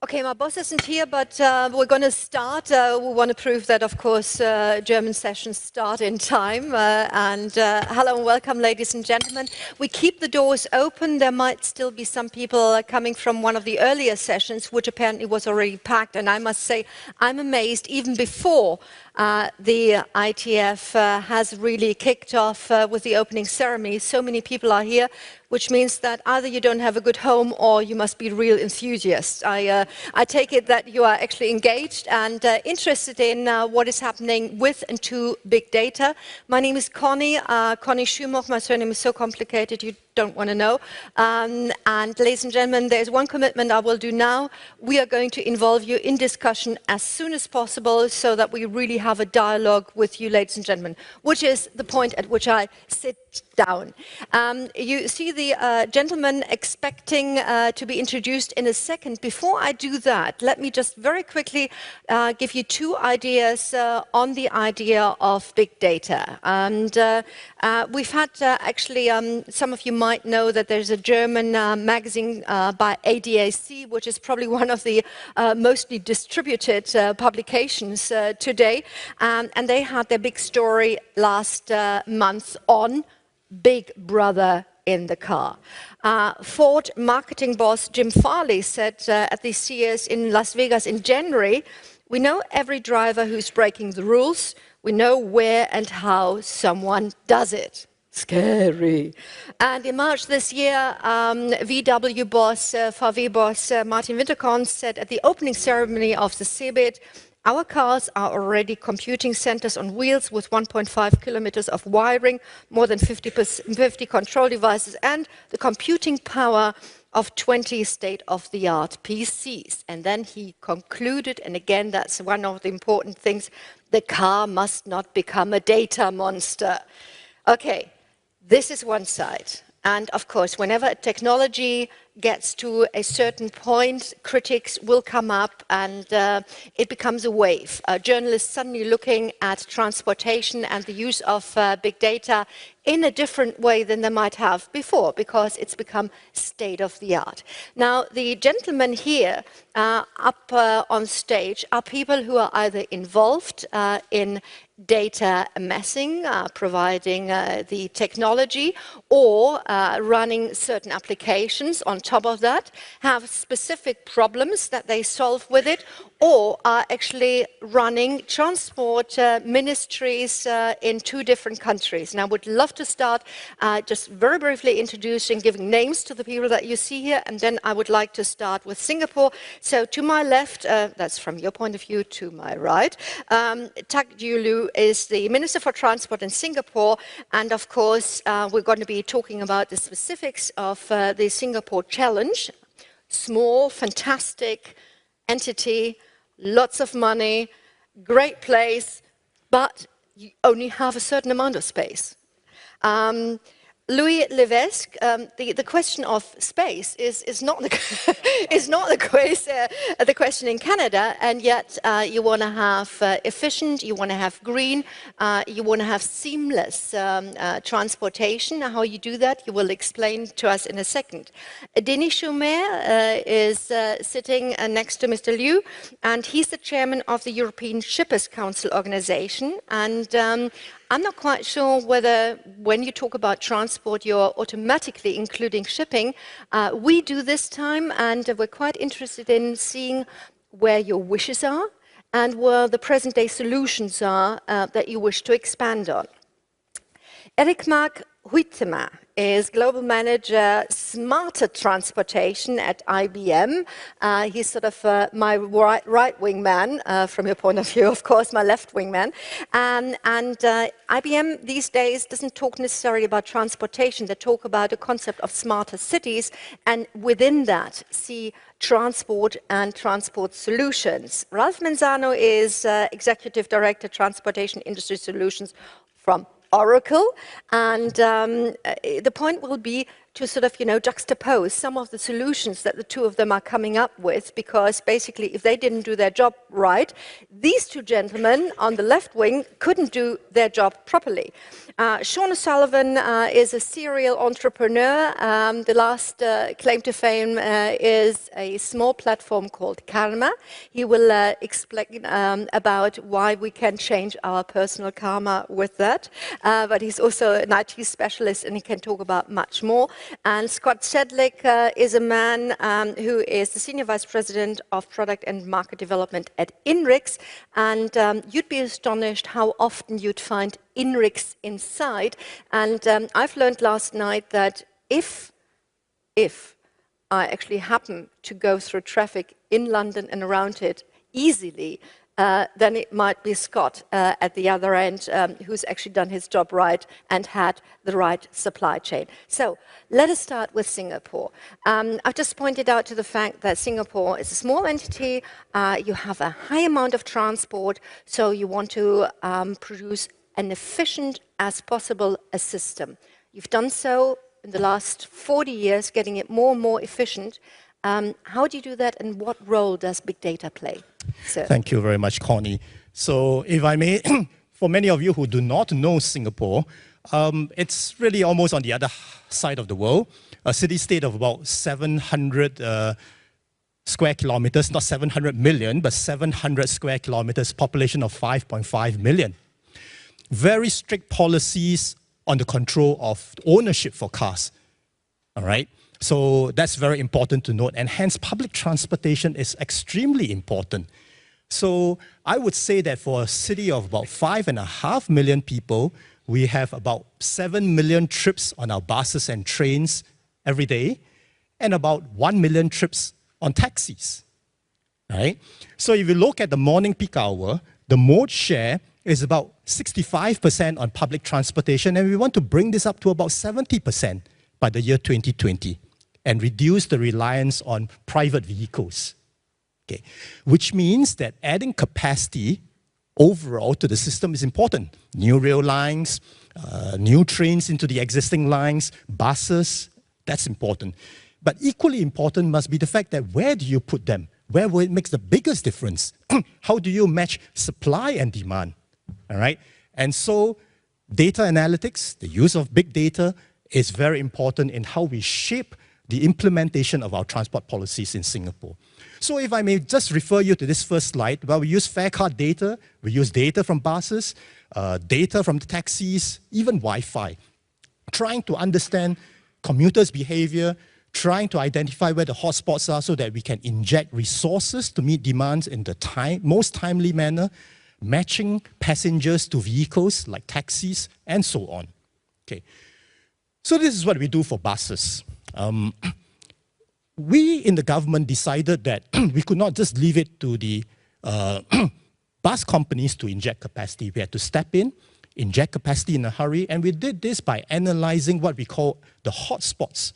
Okay, my boss isn't here, but we're going to start. We want to prove that, of course, German sessions start in time. Hello and welcome, ladies and gentlemen. We keep the doors open. There might still be some people coming from one of the earlier sessions, which apparently was already packed. And I must say, I'm amazed, even before the ITF has really kicked off with the opening ceremony. So many people are here, which means that either you don't have a good home or you must be real enthusiasts. I take it that you are actually engaged and interested in what is happening with and to big data. My name is Connie Schumoch. My surname is so complicated you don't want to know. And ladies and gentlemen, there's one commitment I will do now. We are going to involve you in discussion as soon as possible so that we really have a dialogue with you, ladies and gentlemen, which is the point at which I sit down. You see the gentleman expecting to be introduced in a second. Before I do that, let me just very quickly give you two ideas on the idea of big data. And we've had actually, some of you might know that there's a German magazine by ADAC, which is probably one of the mostly distributed publications today. And they had their big story last month on Big Brother in the car. Ford marketing boss Jim Farley said at the CES in Las Vegas in January, "We know every driver who's breaking the rules. We know where and how someone does it." Scary. And in March this year, VW boss, VW boss Martin Winterkorn said at the opening ceremony of the CeBIT, "Our cars are already computing centers on wheels with 1.5 kilometers of wiring, more than 50 control devices, and the computing power of 20 state-of-the-art PCs." And then he concluded, and again, that's one of the important things, the car must not become a data monster. Okay, this is one side. And of course, whenever technology gets to a certain point, critics will come up and it becomes a wave. Journalists suddenly looking at transportation and the use of big data in a different way than they might have before, because it's become state of the art. Now, the gentlemen here up on stage are people who are either involved in data amassing, providing the technology, or running certain applications on top of that, have specific problems that they solve with it, or are actually running transport ministries in two different countries. And I would love to start just very briefly introducing, giving names to the people that you see here, and then I would like to start with Singapore. So to my left, that's from your point of view, to my right, Tak Julu is the Minister for Transport in Singapore, and of course we're going to be talking about the specifics of the Singapore Challenge. Small, fantastic entity, lots of money, great place, but you only have a certain amount of space. Louis Levesque, the question of space is not the is not the question in Canada, and yet you want to have efficient, you want to have green, you want to have seamless transportation. How you do that, you will explain to us in a second. Denis Chaumet is sitting next to Mr. Liu, and he's the chairman of the European Shippers Council organization. And I'm not quite sure whether when you talk about transport, you're automatically including shipping. We do this time, and we're quite interested in seeing where your wishes are and where the present-day solutions are that you wish to expand on. Eric Mark Huitema is Global Manager Smarter Transportation at IBM. He's sort of my right-wing man, from your point of view, of course, my left-wing man. And IBM these days doesn't talk necessarily about transportation. They talk about the concept of smarter cities, and within that see transport and transport solutions. Ralph Manzano is Executive Director, Transportation Industry Solutions from Oracle, and the point will be to sort of, juxtapose some of the solutions that the two of them are coming up with, because basically if they didn't do their job right, these two gentlemen on the left wing couldn't do their job properly. Sean O'Sullivan is a serial entrepreneur. The last claim to fame is a small platform called Karma. He will explain about why we can change our personal karma with that. But he's also an IT specialist and he can talk about much more. And Scott Sedlick is a man who is the Senior Vice President of Product and Market Development at INRIX. And you'd be astonished how often you'd find INRIX inside. And I've learned last night that if I actually happen to go through traffic in London and around it easily, then it might be Scott at the other end who's actually done his job right and had the right supply chain. So let us start with Singapore. I've just pointed out to the fact that Singapore is a small entity. You have a high amount of transport, so you want to produce an efficient as possible a system. You've done so in the last 40 years, getting it more and more efficient. How do you do that, and what role does big data play? Sir. Thank you very much, Connie. So if I may, for many of you who do not know Singapore, it's really almost on the other side of the world, a city-state of about 700 square kilometers, not 700 million, but 700 square kilometers, population of 5.5 million. Very strict policies on the control of ownership for cars, all right? So that's very important to note, and hence public transportation is extremely important. So I would say that for a city of about 5.5 million people, we have about 7 million trips on our buses and trains every day, and about 1 million trips on taxis, right? So if you look at the morning peak hour, the mode share is about 65% on public transportation, and we want to bring this up to about 70% by the year 2020. And reduce the reliance on private vehicles, okay? Which means that adding capacity overall to the system is important. New rail lines, new trains into the existing lines, buses, that's important. But equally important must be the fact that where do you put them? Where will it makes the biggest difference? How do you match supply and demand, all right? And so data analytics, the use of big data, is very important in how we shape the implementation of our transport policies in Singapore. So if I may just refer you to this first slide, well, we use fare card data, we use data from buses, data from the taxis, even Wi-Fi, trying to understand commuters' behavior, trying to identify where the hotspots are so that we can inject resources to meet demands in the most timely manner, matching passengers to vehicles like taxis, and so on. Okay. So this is what we do for buses. We in the government decided that we could not just leave it to the bus companies to inject capacity. We had to step in, inject capacity in a hurry, and we did this by analyzing what we call the hotspots,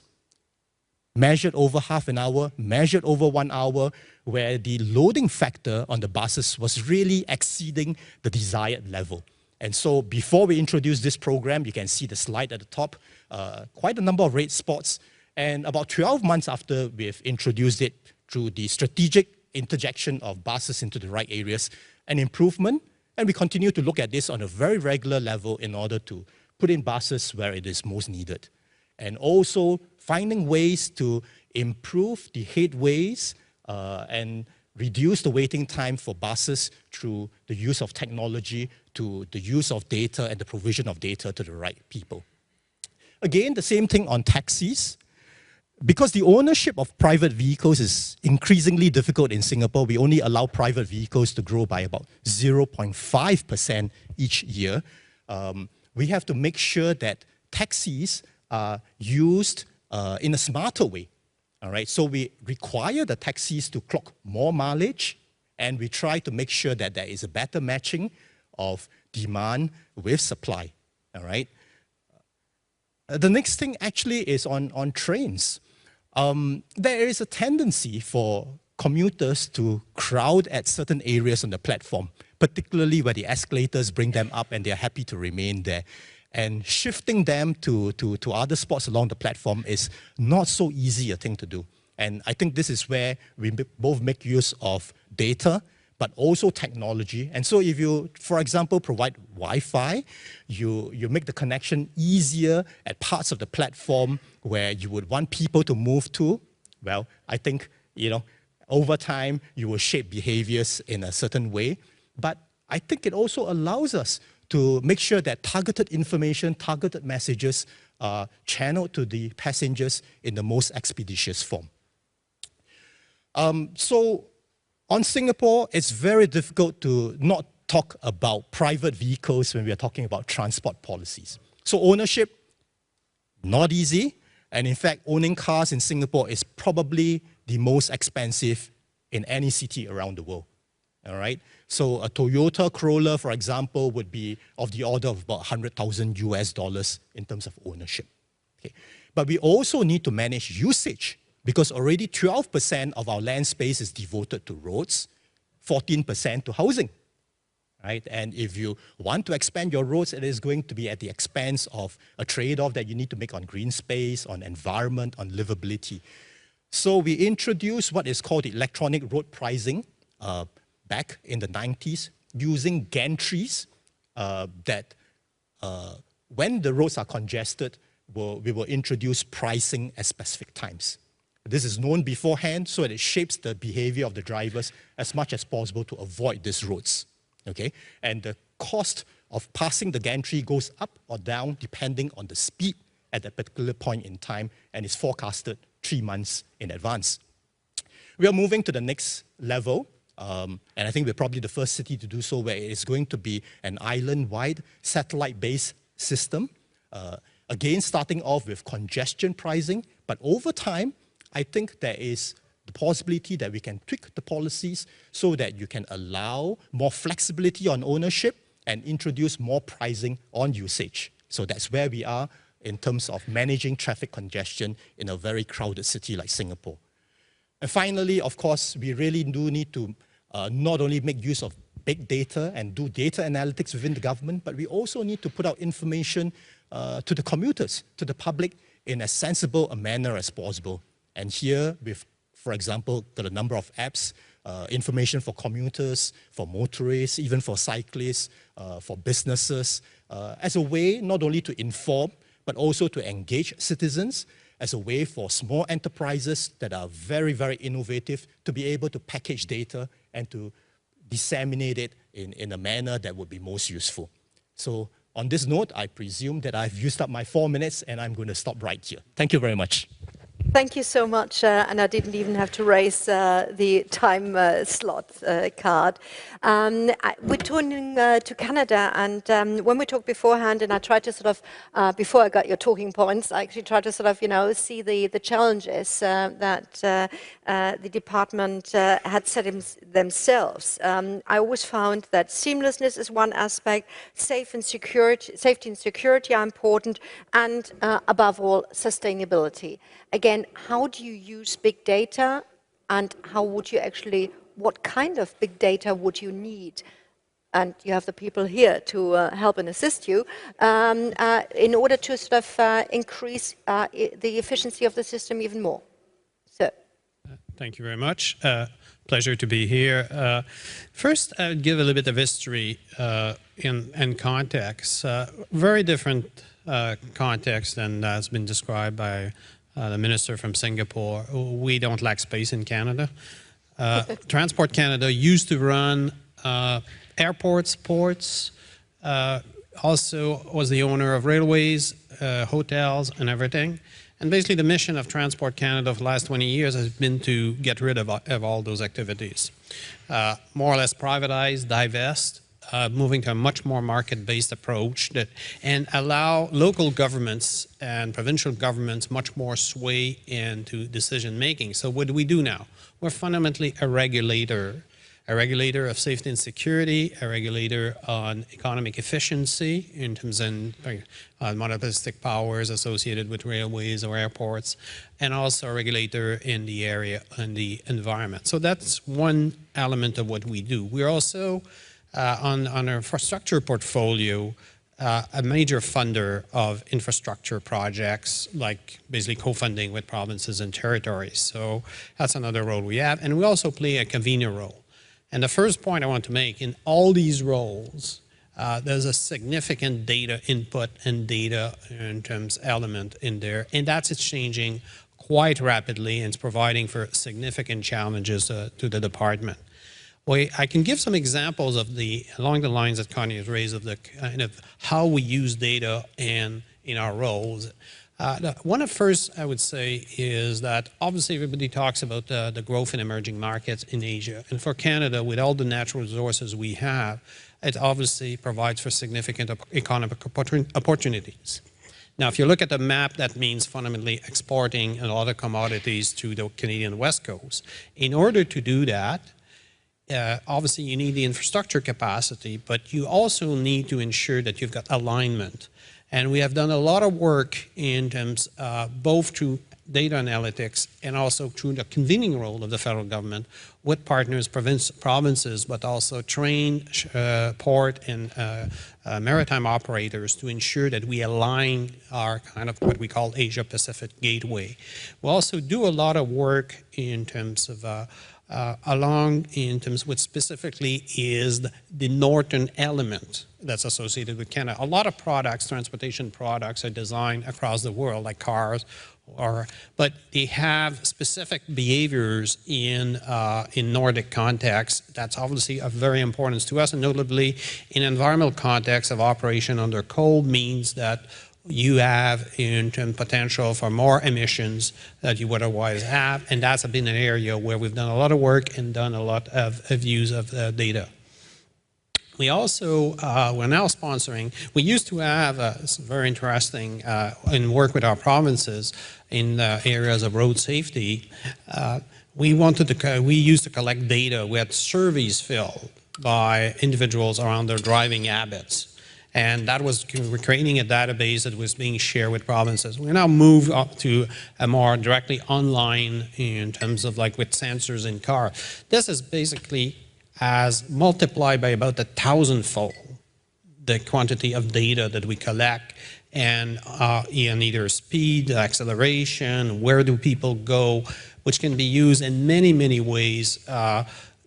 measured over half an hour, measured over 1 hour, where the loading factor on the buses was really exceeding the desired level. And so before we introduce this program, you can see the slide at the top, quite a number of red spots. And about 12 months after we've introduced it through the strategic interjection of buses into the right areas, an improvement. And we continue to look at this on a very regular level in order to put in buses where it is most needed. And also finding ways to improve the headways and reduce the waiting time for buses through the use of technology, to the use of data and the provision of data to the right people. Again, the same thing on taxis. Because the ownership of private vehicles is increasingly difficult in Singapore, we only allow private vehicles to grow by about 0.5% each year. We have to make sure that taxis are used in a smarter way. All right, so we require the taxis to clock more mileage, and we try to make sure that there is a better matching of demand with supply. All right. The next thing actually is on trains. There is a tendency for commuters to crowd at certain areas on the platform, particularly where the escalators bring them up and they're happy to remain there. And shifting them to other spots along the platform is not so easy a thing to do. And I think this is where we both make use of data, but also technology. And so if you, for example, provide Wi-Fi, you make the connection easier at parts of the platform where you would want people to move to. Well, I think, over time, you will shape behaviors in a certain way. But I think it also allows us to make sure that targeted information, targeted messages are channeled to the passengers in the most expeditious form. So on Singapore, it's very difficult to not talk about private vehicles when we are talking about transport policies. So ownership, not easy. And in fact, owning cars in Singapore is probably the most expensive in any city around the world. All right. So a Toyota Corolla, for example, would be of the order of about 100,000 US dollars in terms of ownership. Okay. But we also need to manage usage because already 12% of our land space is devoted to roads, 14% to housing. Right? And if you want to expand your roads, it is going to be at the expense of a trade-off that you need to make on green space, on environment, on livability. So we introduced what is called electronic road pricing back in the 90s using gantries that when the roads are congested, we will introduce pricing at specific times. This is known beforehand so that it shapes the behavior of the drivers as much as possible to avoid these roads. Okay? And the cost of passing the gantry goes up or down depending on the speed at that particular point in time and is forecasted 3 months in advance. We are moving to the next level, and I think we're probably the first city to do so, where it is going to be an island-wide satellite-based system. Again, starting off with congestion pricing, but over time, I think there is the possibility that we can tweak the policies so that you can allow more flexibility on ownership and introduce more pricing on usage. So that's where we are in terms of managing traffic congestion in a very crowded city like Singapore. And finally, of course, we really do need to not only make use of big data and do data analytics within the government, but we also need to put out information to the commuters, to the public, in as sensible a manner as possible. And here, we've, for example, got a number of apps, information for commuters, for motorists, even for cyclists, for businesses, as a way not only to inform, but also to engage citizens, as a way for small enterprises that are very, very innovative to be able to package data and to disseminate it in a manner that would be most useful. So on this note, I presume that I've used up my 4 minutes and I'm going to stop right here. Thank you very much. Thank you so much, and I didn't even have to raise the time slot card. We're turning to Canada, and when we talked beforehand, and I tried to sort of, before I got your talking points, I actually tried to sort of, see the challenges that the department had set themselves. I always found that seamlessness is one aspect, safety and security are important, and above all, sustainability. Again, how do you use big data, and how would you actually, what kind of big data would you need? And you have the people here to help and assist you in order to sort of increase the efficiency of the system even more. So. Thank you very much. Pleasure to be here. First, I would give a little bit of history and context. Very different context than has been described by the minister from Singapore. We don't lack space in Canada. Transport Canada used to run airports, ports, also was the owner of railways, hotels, and everything. And basically the mission of Transport Canada for the last 20 years has been to get rid of all those activities. More or less privatize, divest, moving to a much more market-based approach and allow local governments and provincial governments much more sway into decision-making. So what do we do now? We're fundamentally a regulator of safety and security, a regulator on economic efficiency in terms of monopolistic powers associated with railways or airports, and also a regulator in the area and the environment. So that's one element of what we do. We're also on our infrastructure portfolio, a major funder of infrastructure projects, like basically co-funding with provinces and territories. So that's another role we have. And we also play a convener role. And the first point I want to make, in all these roles, there's a significant data input and data in terms element in there. And that's exchanging quite rapidly and it's providing for significant challenges to the department. Well, I can give some examples of along the lines that Connie has raised of the kind of how we use data in our roles. One of first, I would say, is that obviously everybody talks about the growth in emerging markets in Asia. And for Canada, with all the natural resources we have, it obviously provides for significant economic opportunities. Now, if you look at the map, that means fundamentally exporting a lot of commodities to the Canadian West Coast. In order to do that, obviously you need the infrastructure capacity, but you also need to ensure that you've got alignment. And we have done a lot of work in terms both through data analytics and also through the convening role of the federal government with partners, provinces, but also trained port and maritime operators to ensure that we align our kind of what we call Asia-Pacific gateway. We also do a lot of work in terms of what specifically is the northern element that's associated with Canada. A lot of products, transportation products, are designed across the world, like cars, but they have specific behaviors in Nordic context. That's obviously of very importance to us, and notably in environmental context of operation under cold means that you have in terms potential for more emissions that you would otherwise have, and that's been an area where we've done a lot of work and done a lot of use of data. We also, we're now sponsoring, we used to have very interesting in work with our provinces in areas of road safety. We used to collect data. We had surveys filled by individuals around their driving habits. And that was, we're creating a database that was being shared with provinces. We now move up to a more directly online in terms of like with sensors in car. This is basically has multiplied by about 1,000-fold the quantity of data that we collect and in either speed, acceleration, where do people go, which can be used in many, many ways,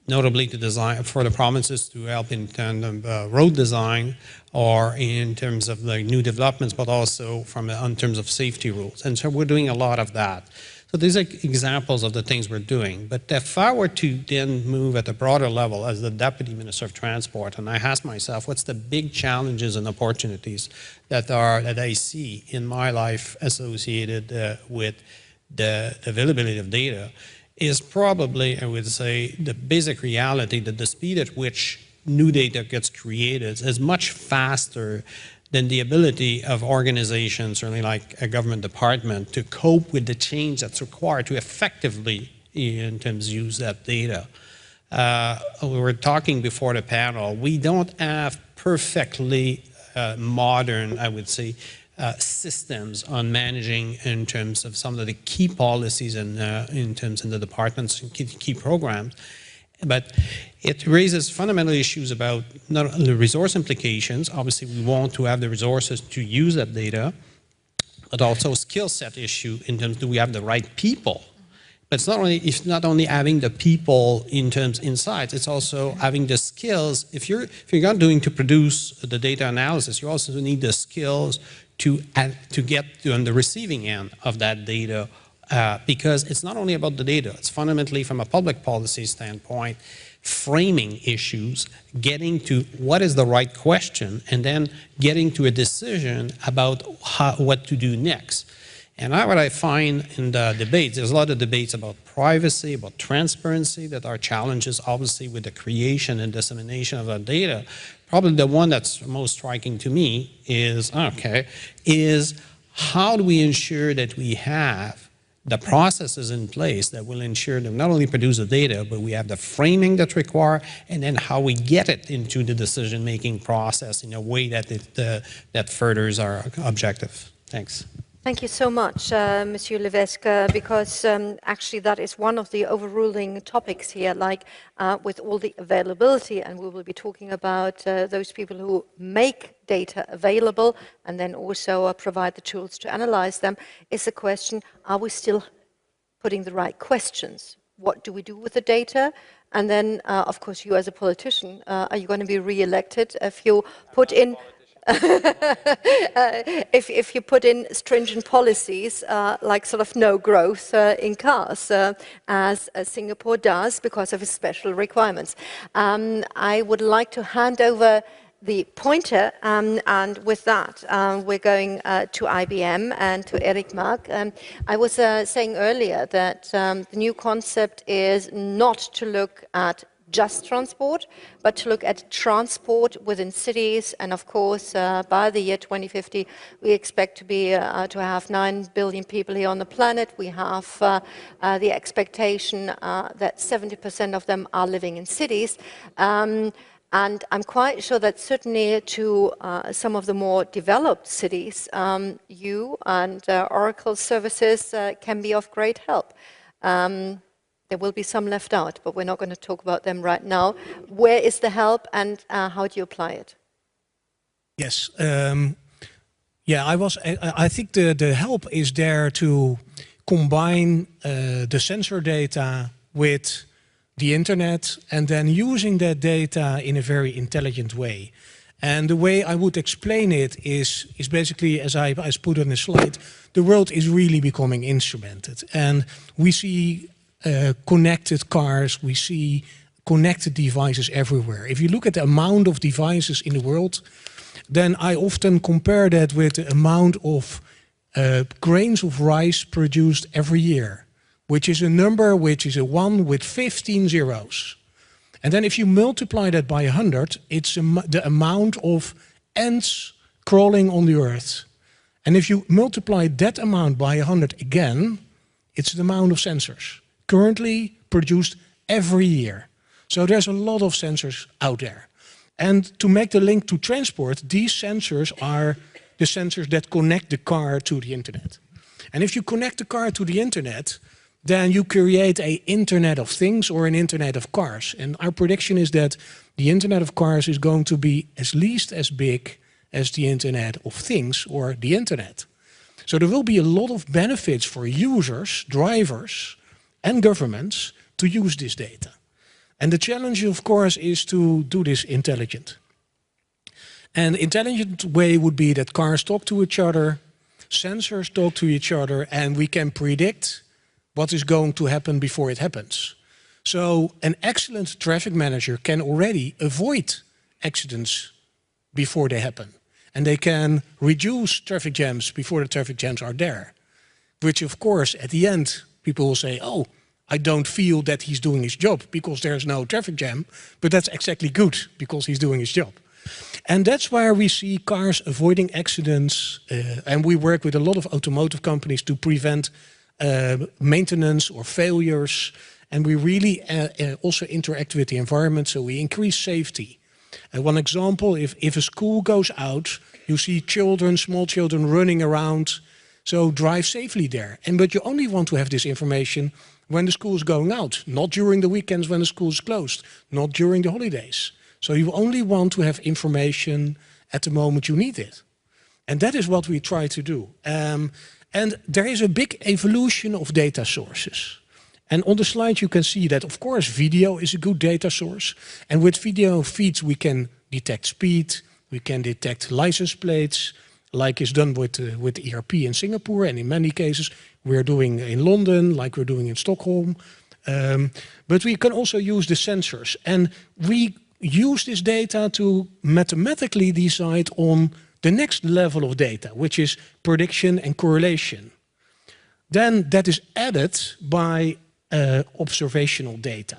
notably to design for the provinces to help in terms of road design or in terms of the new developments, but also in terms of safety rules. And so we're doing a lot of that. So these are examples of the things we're doing. But if I were to then move at a broader level as the Deputy Minister of Transport, and I ask myself, what's the big challenges and opportunities that I see in my life associated with the availability of data, is probably, I would say, the basic reality that the speed at which new data gets created is much faster than the ability of organizations, certainly like a government department, to cope with the change that's required to effectively, in terms, use that data. We were talking before the panel, we don't have perfectly modern, I would say, systems on managing in terms of some of the key policies and in terms of the departments and key programs. But it raises fundamental issues about not only the resource implications. Obviously, we want to have the resources to use that data, but also a skill set issue in terms of do we have the right people. But it's not only having the people in terms insights, it's also having the skills. If you're not doing to produce the data analysis, you also need the skills to get on the receiving end of that data. Because it's not only about the data, it's fundamentally from a public policy standpoint, framing issues, getting to what is the right question, and then getting to a decision about what to do next. And what I find in the debates, there's a lot of debates about privacy, about transparency, that are challenges obviously with the creation and dissemination of that data. Probably the one that's most striking to me is how do we ensure that we have the processes in place that will ensure that not only produce the data, but we have the framing that's required, and then how we get it into the decision-making process in a way that that furthers our objective. Thanks. Thank you so much, Monsieur Levesque, because actually that is one of the overruling topics here, like with all the availability, and we will be talking about those people who make data available and then also provide the tools to analyze them, is the question, are we still putting the right questions? What do we do with the data? And then, of course, you as a politician, are you going to be re-elected if you put in if you put in stringent policies like sort of no growth in cars, as Singapore does because of its special requirements. I would like to hand over the pointer, and with that, we're going to IBM and to Eric Mark. I was saying earlier that the new concept is not to look at just transport, but to look at transport within cities. And of course, by the year 2050, we expect to have 9 billion people here on the planet. We have the expectation that 70% of them are living in cities. And I'm quite sure that certainly to some of the more developed cities, you and Oracle services can be of great help. There will be some left out, but we're not going to talk about them right now. Where is the help, and how do you apply it? Yes. I think the help is there to combine the sensor data with the internet and then using that data in a very intelligent way. And the way I would explain it is basically, as I put on the slide, the world is really becoming instrumented. And we see connected cars, we see connected devices everywhere. If you look at the amount of devices in the world, then I often compare that with the amount of grains of rice produced every year, which is a number which is a 1 with 15 zeros. And then if you multiply that by 100, it's the amount of ants crawling on the earth. And if you multiply that amount by 100 again, it's the amount of sensors currently produced every year. So there's a lot of sensors out there. And to make the link to transport, these sensors are the sensors that connect the car to the internet. And if you connect the car to the internet, then you create an Internet of Things or an Internet of Cars. And our prediction is that the Internet of Cars is going to be at least as big as the Internet of Things or the Internet. So there will be a lot of benefits for users, drivers, and governments to use this data. And the challenge, of course, is to do this intelligent. And intelligent way would be that cars talk to each other, sensors talk to each other, and we can predict what is going to happen before it happens. So an excellent traffic manager can already avoid accidents before they happen. And they can reduce traffic jams before the traffic jams are there. Which, of course, at the end, people will say, oh, I don't feel that he's doing his job because there's no traffic jam, but that's exactly good because he's doing his job. And that's where we see cars avoiding accidents, and we work with a lot of automotive companies to prevent maintenance or failures, and we really also interact with the environment, so we increase safety. One example, if a school goes out, you see children, small children running around, so drive safely there. But you only want to have this information when the school is going out, not during the weekends when the school is closed, not during the holidays. So you only want to have information at the moment you need it. And that is what we try to do. And there is a big evolution of data sources. And on the slide you can see that, of course, video is a good data source. And with video feeds we can detect speed, we can detect license plates, like is done with ERP in Singapore, and in many cases we're doing in London, like we're doing in Stockholm. But we can also use the sensors. And we use this data to mathematically decide on the next level of data, which is prediction and correlation. Then that is added by observational data.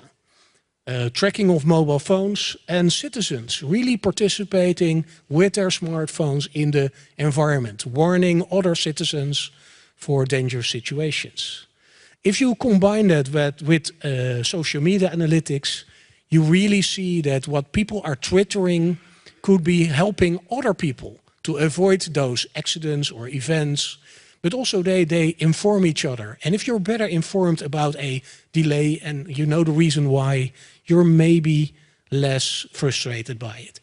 Tracking of mobile phones and citizens really participating with their smartphones in the environment, warning other citizens for dangerous situations. If you combine that with social media analytics, you really see that what people are twittering could be helping other people to avoid those accidents or events. but also they inform each other. And if you're better informed about a delay and you know the reason why, you're maybe less frustrated by it.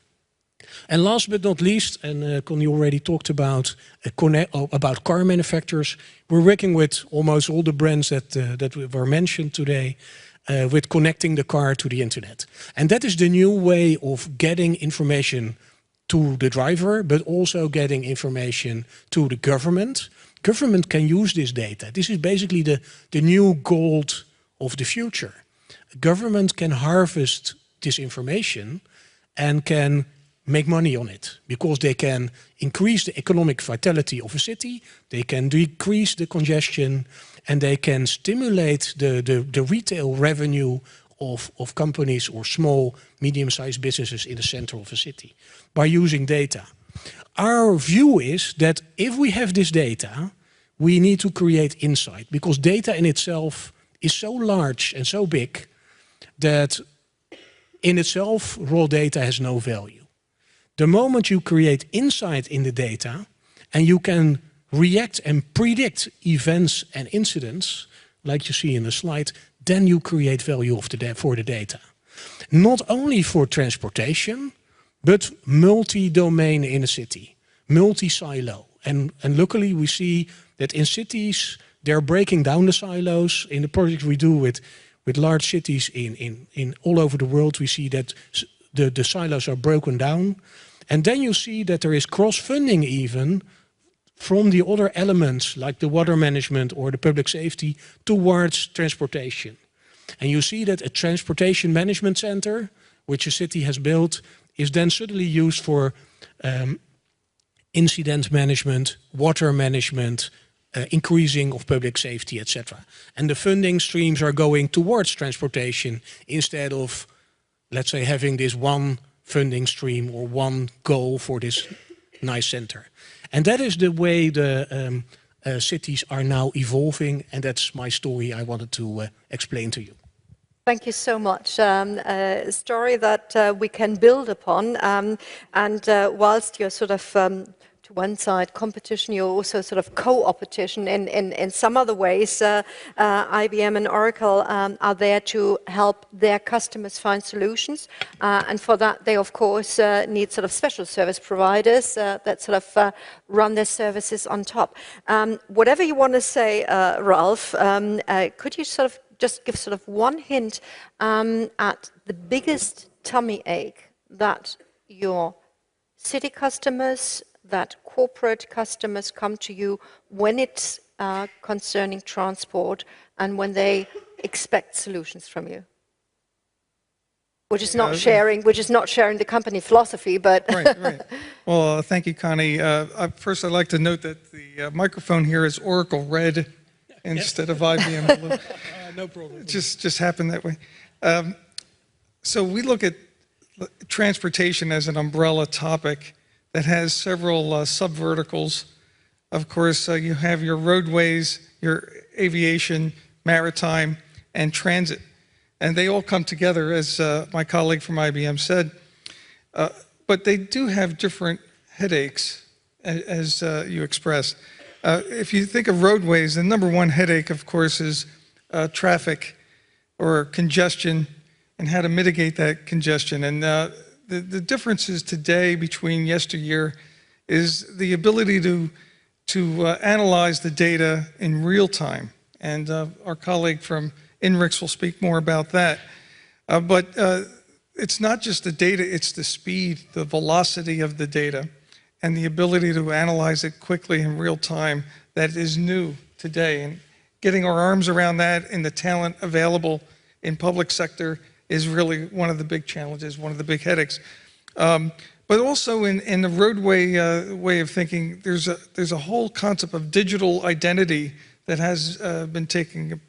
And last but not least, and Connie already talked about car manufacturers, we're working with almost all the brands that were mentioned today, with connecting the car to the internet. And that is the new way of getting information to the driver, but also getting information to the government. Government can use this data. This is basically the new gold of the future. Government can harvest this information and can make money on it, because they can increase the economic vitality of a city, they can decrease the congestion, and they can stimulate the retail revenue of companies or small, medium-sized businesses in the center of a city by using data. Our view is that if we have this data, we need to create insight, because data in itself is so large and so big that in itself raw data has no value. The moment you create insight in the data and you can react and predict events and incidents, like you see in the slide, then you create value for the data. Not only for transportation, but multi-domain in a city, multi-silo. And luckily we see that in cities, they're breaking down the silos. In the project we do with large cities in all over the world, we see that the silos are broken down. And then you see that there is cross-funding even from the other elements like the water management or the public safety towards transportation. And you see that a transportation management center, which a city has built, is then suddenly used for incident management, water management, increasing of public safety, etc. And the funding streams are going towards transportation instead of, let's say, having this one funding stream or one goal for this nice center. And that is the way the cities are now evolving, and that's my story I wanted to explain to you. Thank you so much. A story that we can build upon, and whilst you're sort of to one side competition, you're also sort of co-opetition in some other ways. IBM and Oracle are there to help their customers find solutions, and for that they of course need sort of special service providers that sort of run their services on top. Whatever you want to say, Ralph, could you sort of just give sort of one hint at the biggest tummy ache that your city customers, that corporate customers come to you when it's concerning transport and when they expect solutions from you? Which is not sharing the company philosophy, but right. Well, thank you, Connie. First, I'd like to note that the microphone here is Oracle Red instead of IBM Blue. No problem. It just happened that way. So we look at transportation as an umbrella topic that has several subverticals. Of course, you have your roadways, your aviation, maritime, and transit. And they all come together, as my colleague from IBM said. But they do have different headaches, as you expressed. If you think of roadways, the number one headache, of course, is traffic or congestion and how to mitigate that congestion. And the differences today between yesteryear is the ability to analyze the data in real time. And our colleague from INRIX will speak more about that. But it's not just the data, it's the speed, the velocity of the data, and the ability to analyze it quickly in real time that is new today. And getting our arms around that and the talent available in public sector is really one of the big challenges, one of the big headaches. But also in the roadway way of thinking, there's a whole concept of digital identity that has been taking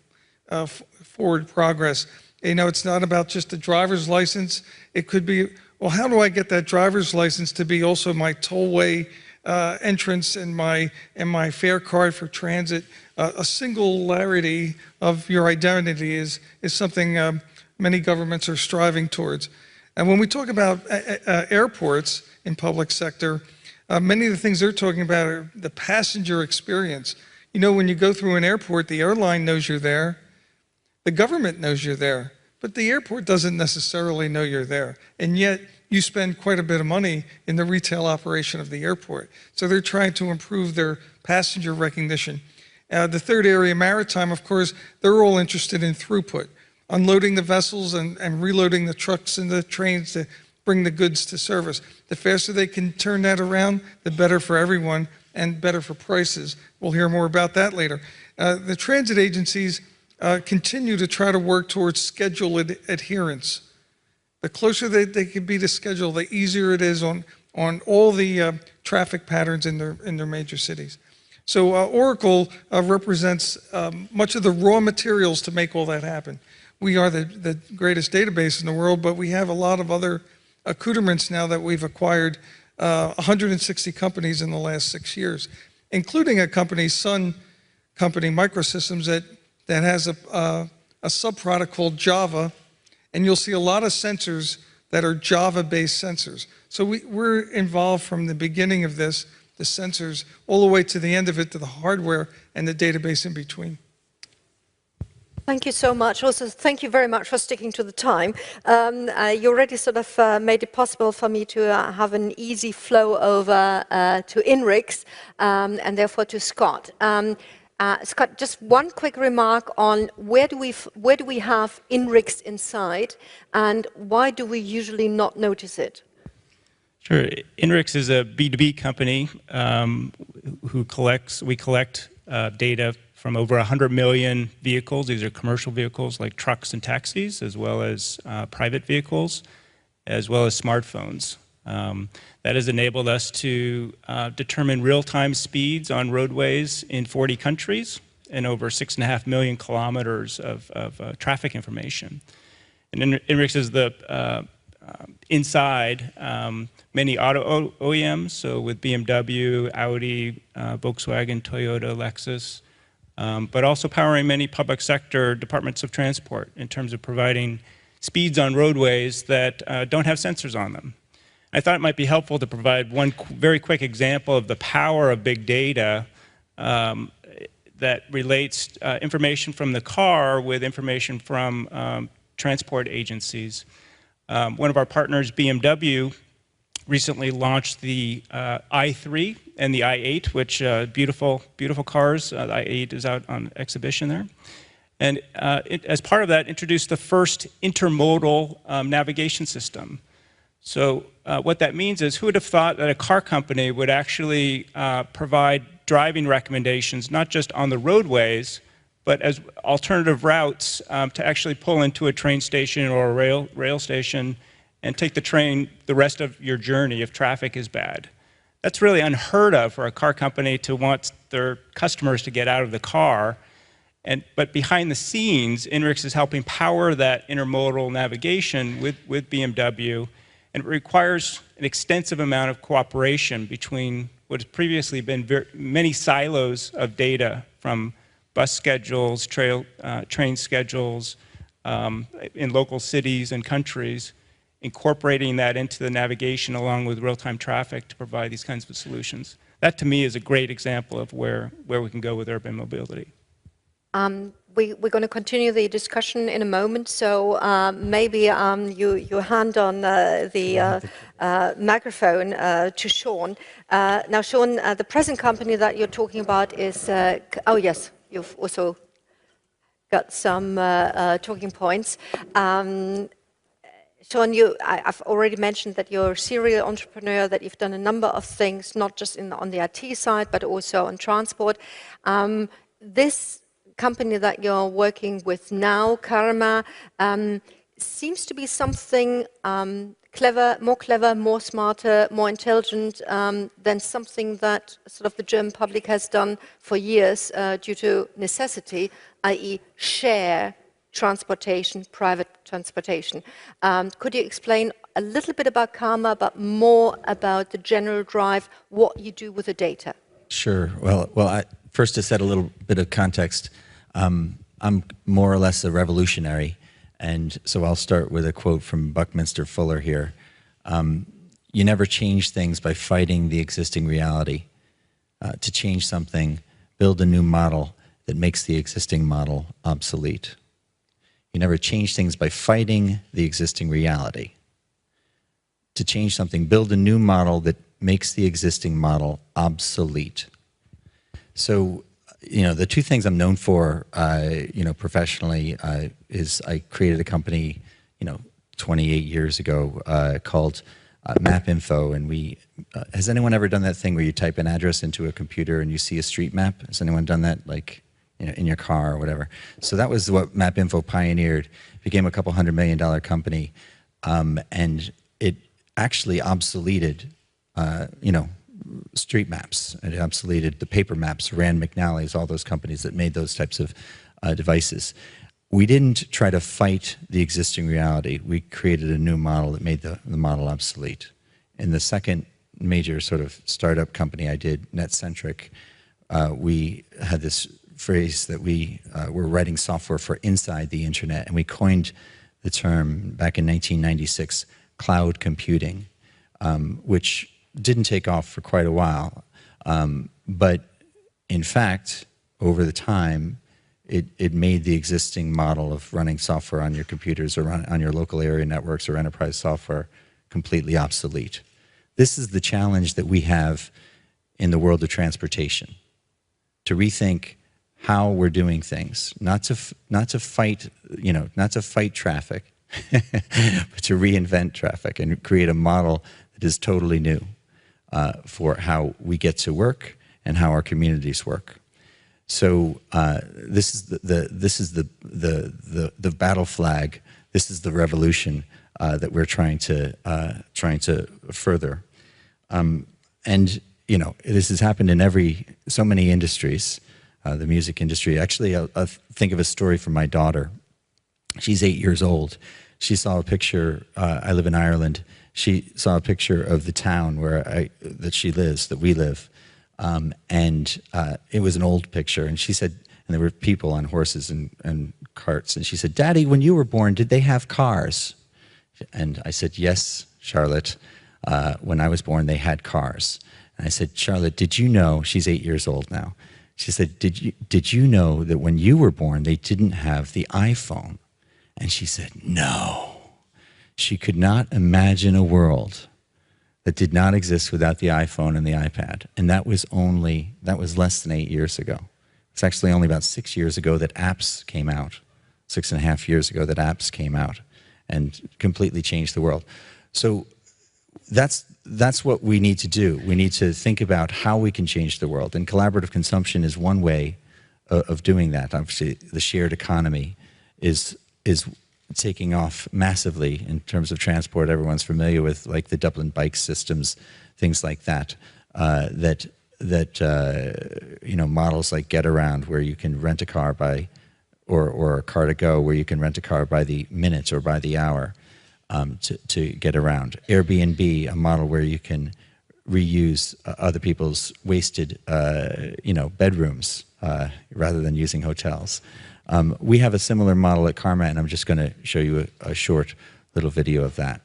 forward progress. You know, it's not about just a driver's license. It could be, well, how do I get that driver's license to be also my tollway entrance and my fare card for transit? A singularity of your identity is something many governments are striving towards. And when we talk about airports in public sector, many of the things they're talking about are the passenger experience. You know, when you go through an airport, the airline knows you're there, the government knows you're there, but the airport doesn't necessarily know you're there. And yet, you spend quite a bit of money in the retail operation of the airport. So they're trying to improve their passenger recognition. The third area, maritime, of course, they're all interested in throughput, unloading the vessels and reloading the trucks and the trains to bring the goods to service. The faster they can turn that around, the better for everyone and better for prices. We'll hear more about that later. The transit agencies continue to try to work towards schedule adherence. The closer they can be to schedule, the easier it is on all the traffic patterns in their major cities. So Oracle represents much of the raw materials to make all that happen. We are the greatest database in the world, but we have a lot of other accoutrements now that we've acquired 160 companies in the last 6 years, including a company, Sun Company Microsystems, that has a subproduct called Java. And you'll see a lot of sensors that are Java-based sensors. So we're involved from the beginning of this, the sensors, all the way to the end of it, to the hardware and the database in between. Thank you so much. Also, thank you very much for sticking to the time. You already sort of made it possible for me to have an easy flow over to INRIX and therefore to Scott. Scott, just one quick remark on where do we have INRIX inside, and why do we usually not notice it? Sure. INRIX is a B2B company we collect data from over 100 million vehicles. These are commercial vehicles like trucks and taxis, as well as private vehicles, as well as smartphones. That has enabled us to determine real-time speeds on roadways in 40 countries and over 6.5 million kilometers of traffic information. And INRIX is the inside many auto OEMs, so with BMW, Audi, Volkswagen, Toyota, Lexus, but also powering many public sector departments of transport in terms of providing speeds on roadways that don't have sensors on them. I thought it might be helpful to provide one very quick example of the power of big data that relates information from the car with information from transport agencies. One of our partners, BMW, recently launched the i3 and the i8, which beautiful cars. The i8 is out on exhibition there. And as part of that, introduced the first intermodal navigation system. So what that means is, who would have thought that a car company would actually provide driving recommendations, not just on the roadways, but as alternative routes to actually pull into a train station or a rail station and take the train the rest of your journey if traffic is bad. That's really unheard of for a car company to want their customers to get out of the car. But behind the scenes, INRIX is helping power that intermodal navigation with BMW. And it requires an extensive amount of cooperation between what has previously been many silos of data, from bus schedules, train schedules in local cities and countries, incorporating that into the navigation along with real-time traffic to provide these kinds of solutions. That, to me, is a great example of where we can go with urban mobility. We're going to continue the discussion in a moment, so maybe you hand on the microphone to Sean. Now, Sean, the present company that you're talking about is, oh yes, you've also got some talking points. Sean, I've already mentioned that you're a serial entrepreneur, that you've done a number of things, not just on the IT side, but also on transport. This company that you're working with now, Karma, seems to be something clever, more smarter, more intelligent than something that sort of the German public has done for years due to necessity, i.e. share transportation, private transportation. Could you explain a little bit about Karma, but more about the general drive, what you do with the data? Sure. Well, first to set a little bit of context, I'm more or less a revolutionary, and so I'll start with a quote from Buckminster Fuller here. You never change things by fighting the existing reality. To change something, build a new model that makes the existing model obsolete. You never change things by fighting the existing reality. To change something, build a new model that makes the existing model obsolete. So, you know, the two things I'm known for, you know, professionally, is I created a company, you know, 28 years ago called MapInfo, and we, has anyone ever done that thing where you type an address into a computer and you see a street map? Has anyone done that, like, you know, in your car or whatever? So that was what MapInfo pioneered. It became a couple $100 million company, and it actually obsoleted, you know, street maps. It obsoleted the paper maps, Rand McNally's, all those companies that made those types of devices. We didn't try to fight the existing reality. We created a new model that made the model obsolete. In the second major sort of startup company I did, NetCentric, we had this phrase that we were writing software for inside the internet, and we coined the term back in 1996, cloud computing, which didn't take off for quite a while. But in fact, over the time, it made the existing model of running software on your computers or on your local area networks or enterprise software completely obsolete. This is the challenge that we have in the world of transportation, to rethink how we're doing things, not to fight, you know, not to fight traffic, but to reinvent traffic and create a model that is totally new for how we get to work and how our communities work. So this is the battle flag. This is the revolution that we're trying to further. And you know, this has happened in so many industries. The music industry. Actually, I'll think of a story from my daughter. She's 8 years old. She saw a picture. I live in Ireland. She saw a picture of the town that we live. And it was an old picture, and she said, and there were people on horses and carts, and she said, "Daddy, when you were born, did they have cars?" And I said, "Yes, Charlotte, when I was born, they had cars." And I said, "Charlotte, did you know," she's 8 years old now, she said, did you know that when you were born, they didn't have the iPhone?" And she said, "No." She could not imagine a world that did not exist without the iPhone and the iPad. And that was less than 8 years ago. It's actually only about 6 years ago that apps came out, 6.5 years ago that apps came out and completely changed the world. So that's what we need to do. We need to think about how we can change the world. And collaborative consumption is one way of doing that. Obviously, the shared economy is taking off massively in terms of transport. Everyone's familiar with, like, the Dublin bike systems, things like that. You know, models like Get Around, where you can rent a car or a car to go, where you can rent a car by the minute or by the hour to get around. Airbnb, a model where you can reuse other people's wasted, you know, bedrooms rather than using hotels. We have a similar model at Karma, and I'm just going to show you a short little video of that.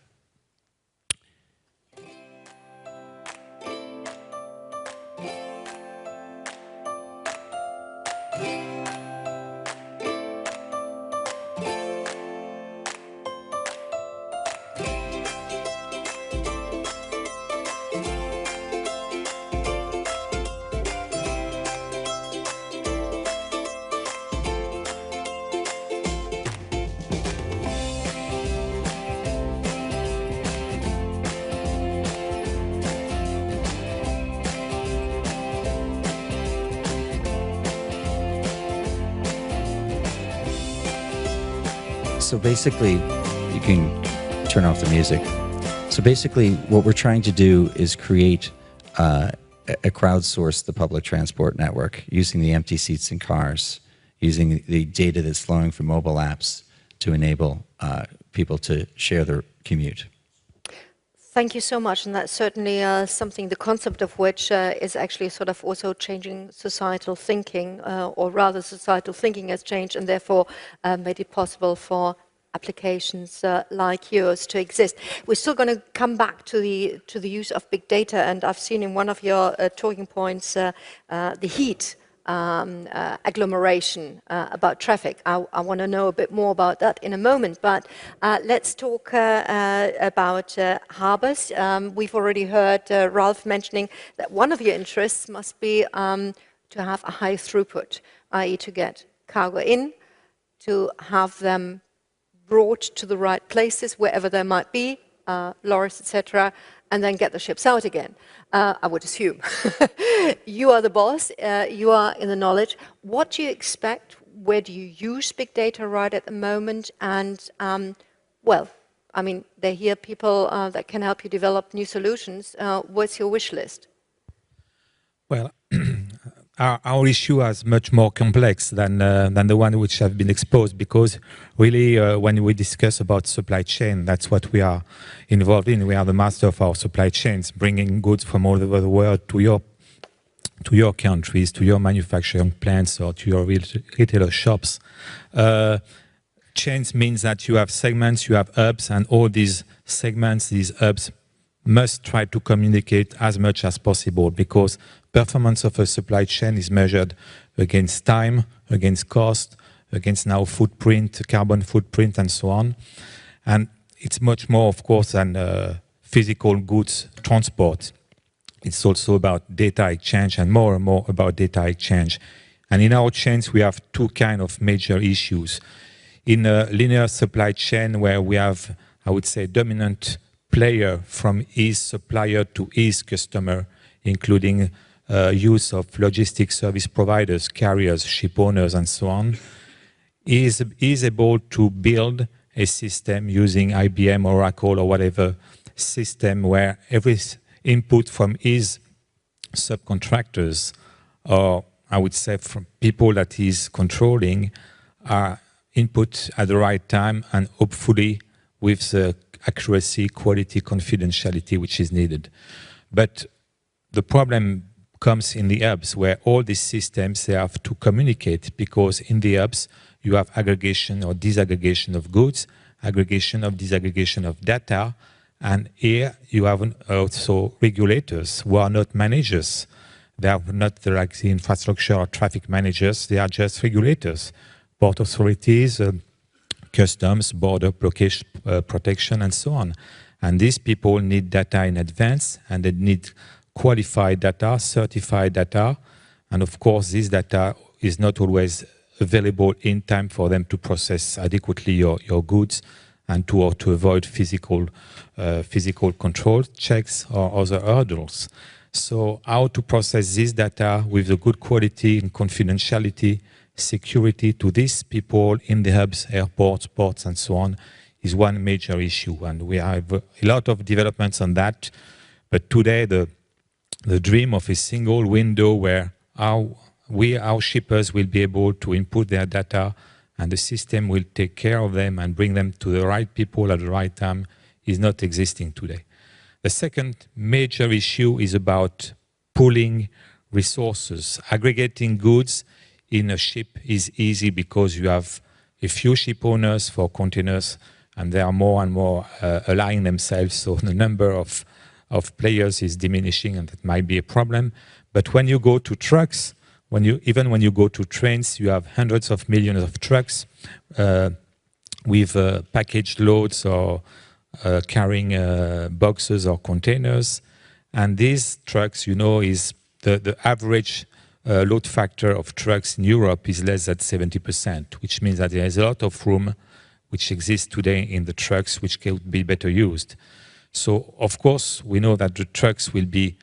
So basically, you can turn off the music. So basically, what we're trying to do is create a crowdsource the public transport network using the empty seats in cars, using the data that's flowing from mobile apps to enable people to share their commute. Thank you so much, and that's certainly something, the concept of which is actually sort of also changing societal thinking, or rather societal thinking has changed and therefore made it possible for applications like yours to exist. We're still going to come back to the use of big data, and I've seen in one of your talking points the heat agglomeration, about traffic. I want to know a bit more about that in a moment, but let's talk about harbors. We've already heard Ralph mentioning that one of your interests must be to have a high throughput, i.e. to get cargo in, to have them brought to the right places, wherever they might be, lorries, etc., and then get the ships out again, I would assume. You are the boss, you are in the knowledge. What do you expect? Where do you use big data right at the moment? And, well, I mean, they hear people that can help you develop new solutions. What's your wish list? Well, our issue is much more complex than the one which have been exposed, because really when we discuss about supply chain, that's what we are involved in. We are the master of our supply chains, bringing goods from all over the world to your countries, to your manufacturing plants, or to your retailer shops. Chains means that you have segments, you have hubs, and all these segments, these hubs, must try to communicate as much as possible, because performance of a supply chain is measured against time, against cost, against now footprint, carbon footprint, and so on. And it's much more, of course, than physical goods transport. It's also about data exchange, and more about data exchange. And in our chains, we have two kind of major issues. In a linear supply chain where we have, I would say, dominant player from his supplier to his customer, including use of logistics service providers, carriers, ship owners, and so on, is able to build a system using IBM, Oracle, or whatever system where every input from his subcontractors, or I would say from people that he's controlling, are input at the right time and hopefully with the accuracy, quality, confidentiality which is needed. But the problem comes in the hubs, where all these systems, they have to communicate, because in the hubs you have aggregation or disaggregation of goods, aggregation of disaggregation of data, and here you have also regulators who are not managers. They are not like the infrastructure or traffic managers, they are just regulators, port authorities, customs, border protection, and so on. And these people need data in advance, and they need qualified data, certified data, and of course this data is not always available in time for them to process adequately your goods, and to avoid physical control checks or other hurdles. So how to process this data with the good quality and confidentiality, security to these people in the hubs, airports, ports, and so on, is one major issue, and we have a lot of developments on that. But today the dream of a single window where our shippers will be able to input their data and the system will take care of them and bring them to the right people at the right time is not existing today. The second major issue is about pooling resources. Aggregating goods in a ship is easy because you have a few ship owners for containers, and they are more and more aligning themselves, so the number of players is diminishing, and that might be a problem. But when you go to trucks, even when you go to trains, you have hundreds of millions of trucks with packaged loads or carrying boxes or containers. And these trucks, you know, is the average load factor of trucks in Europe is less than 70%, which means that there is a lot of room which exists today in the trucks which could be better used. So, of course, we know that the trucks will be,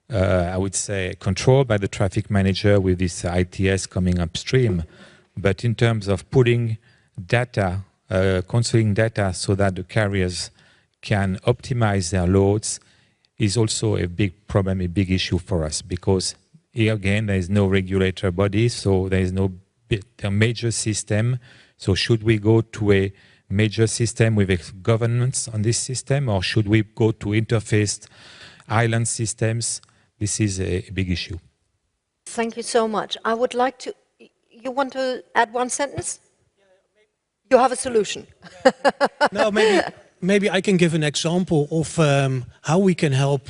I would say, controlled by the traffic manager with this ITS coming upstream. But in terms of putting data, considering data so that the carriers can optimize their loads is also a big problem, a big issue for us, because here again, there is no regulator body, so there is no major system. So should we go to a major system with a governance on this system, or should we go to interfaced island systems? This is a big issue. Thank you so much. I would like to, you want to add one sentence? You have a solution. No, maybe maybe I can give an example of how we can help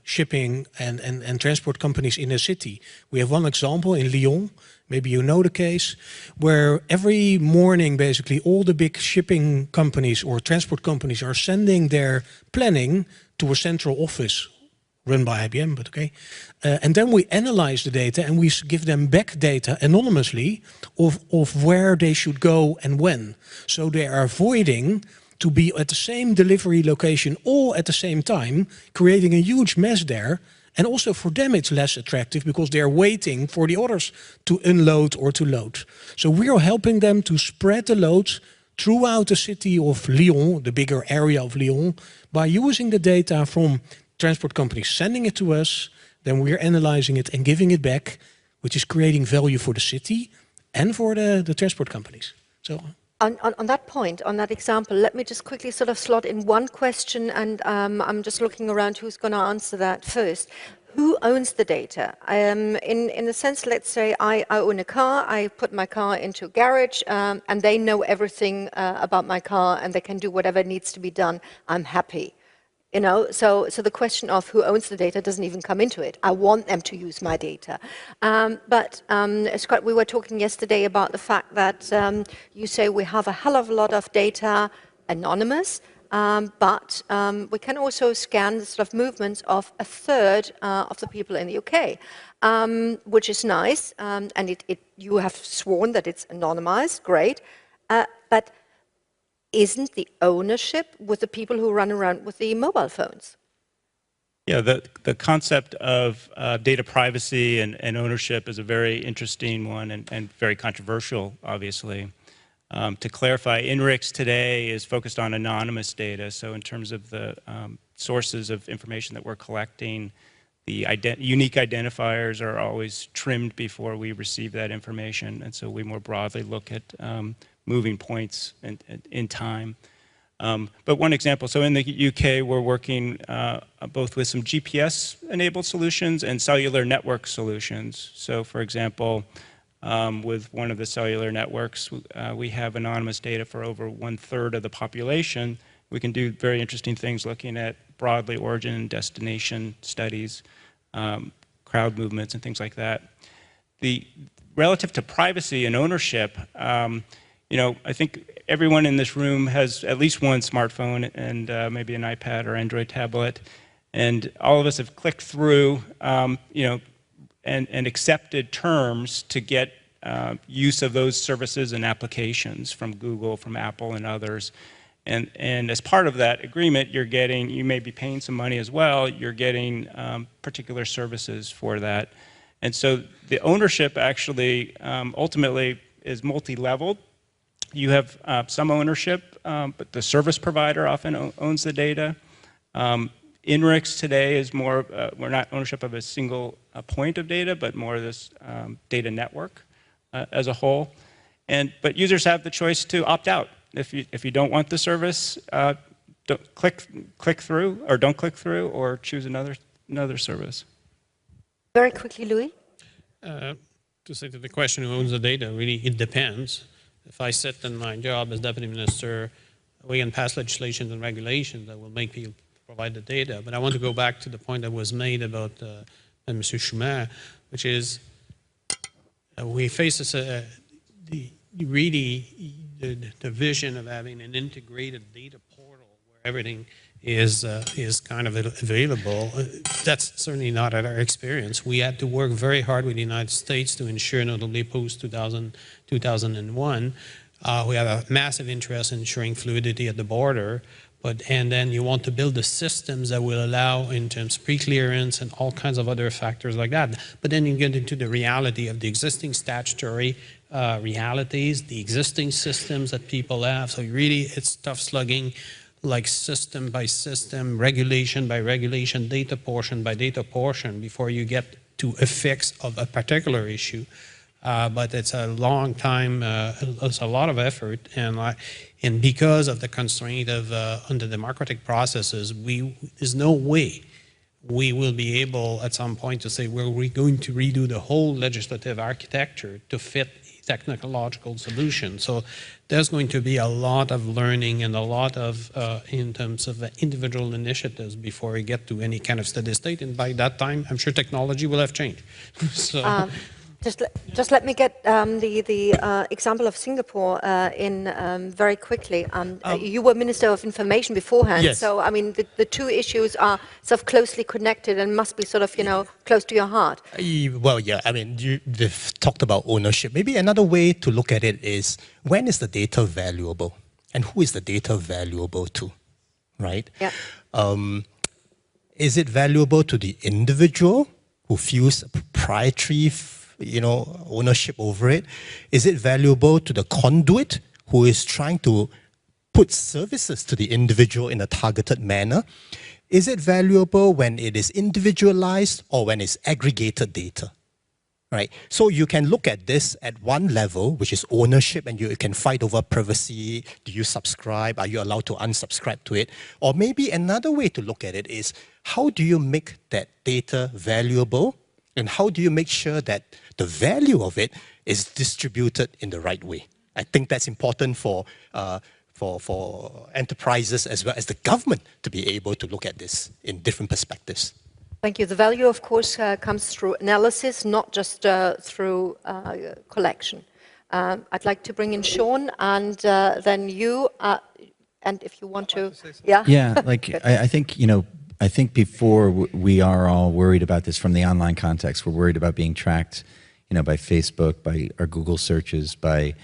shipping and transport companies in a city. We have one example in Lyon, maybe you know the case, where every morning basically all the big shipping companies or transport companies are sending their planning to a central office run by IBM, but okay. And then we analyze the data and we give them back data anonymously of where they should go and when. So they are avoiding to be at the same delivery location all at the same time, creating a huge mess there. And also for them it's less attractive because they're waiting for the others to unload or to load. So we are helping them to spread the loads throughout the city of Lyon, the bigger area of Lyon, by using the data from transport companies sending it to us, then we're analyzing it and giving it back, which is creating value for the city and for the transport companies. So. On that point, on that example, let me just quickly sort of slot in one question, and I'm just looking around who's going to answer that first. Who owns the data? In the sense, let's say I own a car, I put my car into a garage, and they know everything about my car, and they can do whatever needs to be done. I'm happy. You know, so the question of who owns the data doesn't even come into it. I want them to use my data. But Scott, we were talking yesterday about the fact that you say we have a hell of a lot of data anonymous, but we can also scan the sort of movements of a third of the people in the UK, which is nice. And you have sworn that it's anonymized, great. But isn't the ownership with the people who run around with the mobile phones? Yeah, the concept of data privacy and ownership is a very interesting one and very controversial, obviously. To clarify, INRIX today is focused on anonymous data. So in terms of the sources of information that we're collecting, the unique identifiers are always trimmed before we receive that information. And so we more broadly look at moving points in time. But one example, so in the UK, we're working both with some GPS-enabled solutions and cellular network solutions. So for example, with one of the cellular networks, we have anonymous data for over 1/3 of the population. We can do very interesting things looking at broadly origin and destination studies, crowd movements and things like that. Relative to privacy and ownership, you know, I think everyone in this room has at least one smartphone and maybe an iPad or Android tablet, and all of us have clicked through, you know, and accepted terms to get use of those services and applications from Google, from Apple, and others. And as part of that agreement, you're getting, you may be paying some money as well, you're getting particular services for that. And so the ownership actually ultimately is multi-leveled. You have some ownership, but the service provider often owns the data. INRIX today is more, we're not ownership of a single point of data, but more of this data network as a whole. But users have the choice to opt out. If you don't want the service, don't click through, or don't click through, or choose another service. Very quickly, Louis. To say to the question who owns the data, really it depends. If I sit in my job as Deputy Minister, we can pass legislation and regulations that will make people provide the data. But I want to go back to the point that was made about Mr. Schumer, which is we face this, the vision of having an integrated data portal where everything is kind of available. That's certainly not our experience. We had to work very hard with the United States to ensure, notably post-2001, we have a massive interest in ensuring fluidity at the border, and then you want to build the systems that will allow in terms of pre-clearance and all kinds of other factors like that. But then you get into the reality of the existing statutory realities, the existing systems that people have. So really, it's tough slugging, like system by system, regulation by regulation, data portion by data portion before you get to a fix of a particular issue. But it's a long time, it's a lot of effort, and because of the constraint of under democratic processes, there's no way we will be able at some point to say, well, we're going to redo the whole legislative architecture to fit technological solution. So there's going to be a lot of learning and a lot of, in terms of individual initiatives before we get to any kind of steady state. And by that time, I'm sure technology will have changed. So. Just let me get the example of Singapore in very quickly. You were Minister of Information beforehand, yes. so I mean the two issues are sort of closely connected and must be sort of, you know, close to your heart. Well, yeah, I mean, you've talked about ownership. Maybe another way to look at it is, when is the data valuable? And who is the data valuable to, right? Yeah. Is it valuable to the individual who feels proprietary ownership over it? Is it valuable to the conduit who is trying to put services to the individual in a targeted manner? Is it valuable when it is individualized or when it's aggregated data? Right? So you can look at this at one level, which is ownership, and you can fight over privacy. Do you subscribe? Are you allowed to unsubscribe to it? Or maybe another way to look at it is, how do you make that data valuable? And how do you make sure that the value of it is distributed in the right way? I think that's important for enterprises as well as the government to be able to look at this in different perspectives. Thank you. The value, of course, comes through analysis, not just through collection. I'd like to bring in Sean, and then you, and if you want to, yeah. Yeah, like I think, you know, I think before we are all worried about this from the online context. We're worried about being tracked, you know, by Facebook, by our Google searches, by,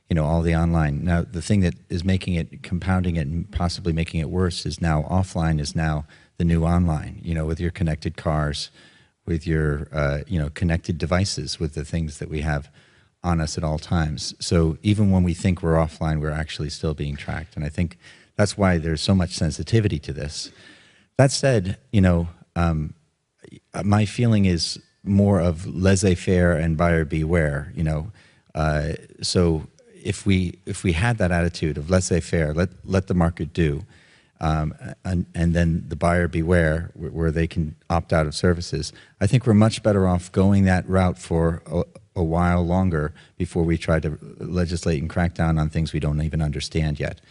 you know, all the online. Now, the thing that is making it, compounding it, and possibly making it worse is now offline is now the new online, you know, with your connected cars, with your, you know, connected devices, with the things that we have on us at all times. So even when we think we're offline, we're actually still being tracked. And I think that's why there's so much sensitivity to this. That said, you know, my feeling is more of laissez-faire and buyer beware, you know. So if we had that attitude of laissez-faire, let the market do, and then the buyer beware, where they can opt out of services, I think we're much better off going that route for a while longer before we try to legislate and crack down on things we don't even understand yet.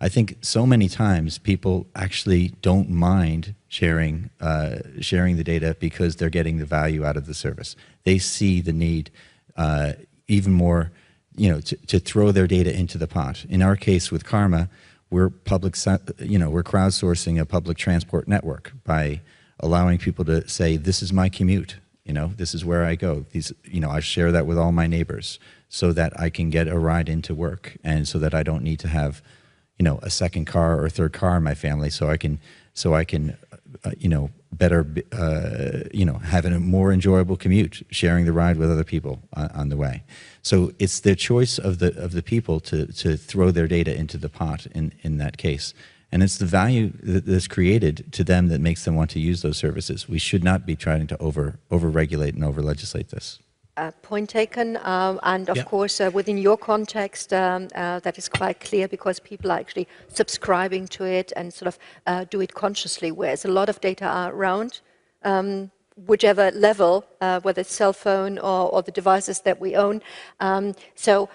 I think so many times people actually don't mind sharing the data because they're getting the value out of the service. They see the need even more, you know, to throw their data into the pot. In our case with Karma, we're we're crowdsourcing a public transport network by allowing people to say, this is my commute, you know, this is where I go. I share that with all my neighbors so that I can get a ride into work, and so that I don't need to have, you know, a second car or a third car in my family, so I can you know, better have a more enjoyable commute, sharing the ride with other people on the way. So it's the choice of the people to throw their data into the pot in that case, and it's the value that's created to them that makes them want to use those services. We should not be trying to over-regulate and over-legislate this. Point taken, and of course within your context that is quite clear, because people are actually subscribing to it and sort of do it consciously, whereas a lot of data are around, whichever level, whether it's cell phone or the devices that we own. So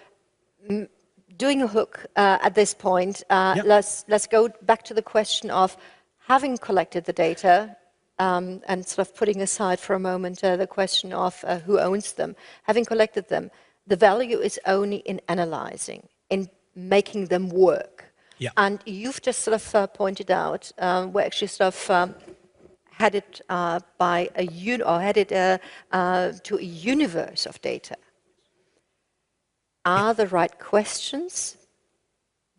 doing a hook at this point, let's go back to the question of having collected the data, and sort of putting aside for a moment the question of who owns them. Having collected them, the value is only in analyzing, in making them work. Yeah. And you've just sort of pointed out, we're actually sort of headed to a universe of data. Are the right questions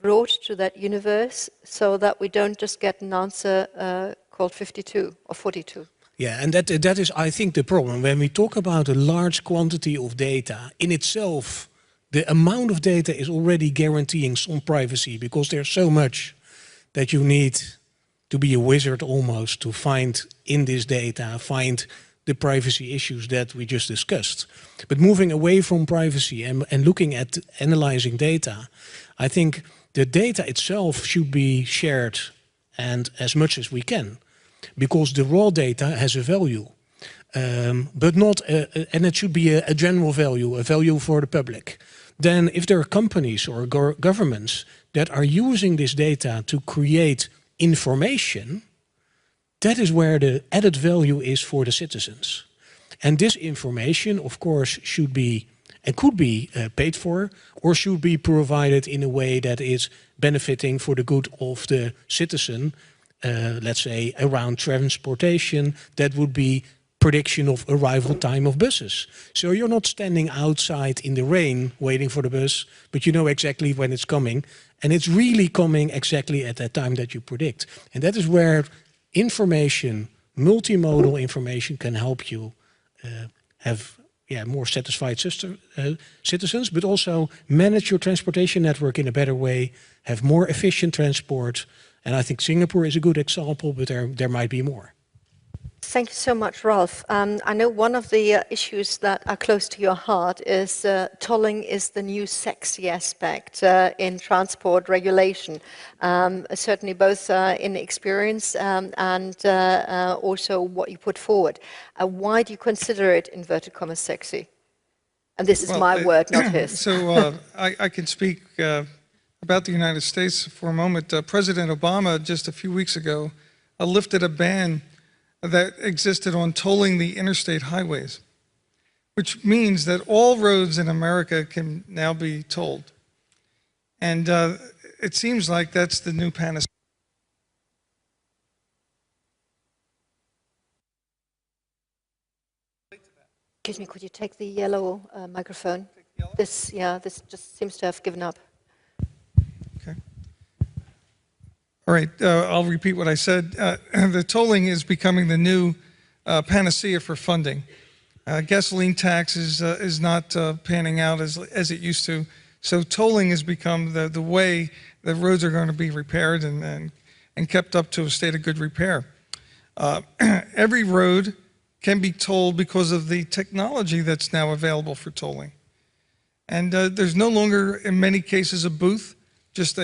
brought to that universe so that we don't just get an answer called 52 or 42? Yeah, and that is, I think, the problem. When we talk about a large quantity of data, in itself, the amount of data is already guaranteeing some privacy, because there's so much that you need to be a wizard almost to find in this data, find the privacy issues that we just discussed. But moving away from privacy and looking at analyzing data, I think the data itself should be shared, and as much as we can, because the raw data has a value, but not, and it should be a general value, a value for the public. then if there are companies or governments that are using this data to create information, that is where the added value is for the citizens. And this information, of course, should be and could be paid for, or should be provided in a way that is benefiting for the good of the citizen. Let's say around transportation, that would be prediction of arrival time of buses. So you're not standing outside in the rain waiting for the bus, but you know exactly when it's coming. And it's really coming exactly at that time that you predict. And that is where information, multimodal information, can help you have more satisfied citizens, but also manage your transportation network in a better way, have more efficient transport. And I think Singapore is a good example, but there might be more. Thank you so much, Rolf. I know one of the issues that are close to your heart is tolling is the new sexy aspect in transport regulation, certainly both in experience and also what you put forward. Why do you consider it, inverted commas, sexy? And this is my word, not his. So I can speak about the United States for a moment. President Obama, just a few weeks ago, lifted a ban that existed on tolling the interstate highways, which means that all roads in America can now be tolled. And it seems like that's the new panacea. Excuse me, could you take the yellow microphone? This just seems to have given up. All right, I'll repeat what I said. The tolling is becoming the new panacea for funding. Gasoline tax is not panning out as it used to. So tolling has become the way that roads are going to be repaired and kept up to a state of good repair. Every road can be tolled because of the technology that's now available for tolling. And there's no longer, in many cases, a booth, just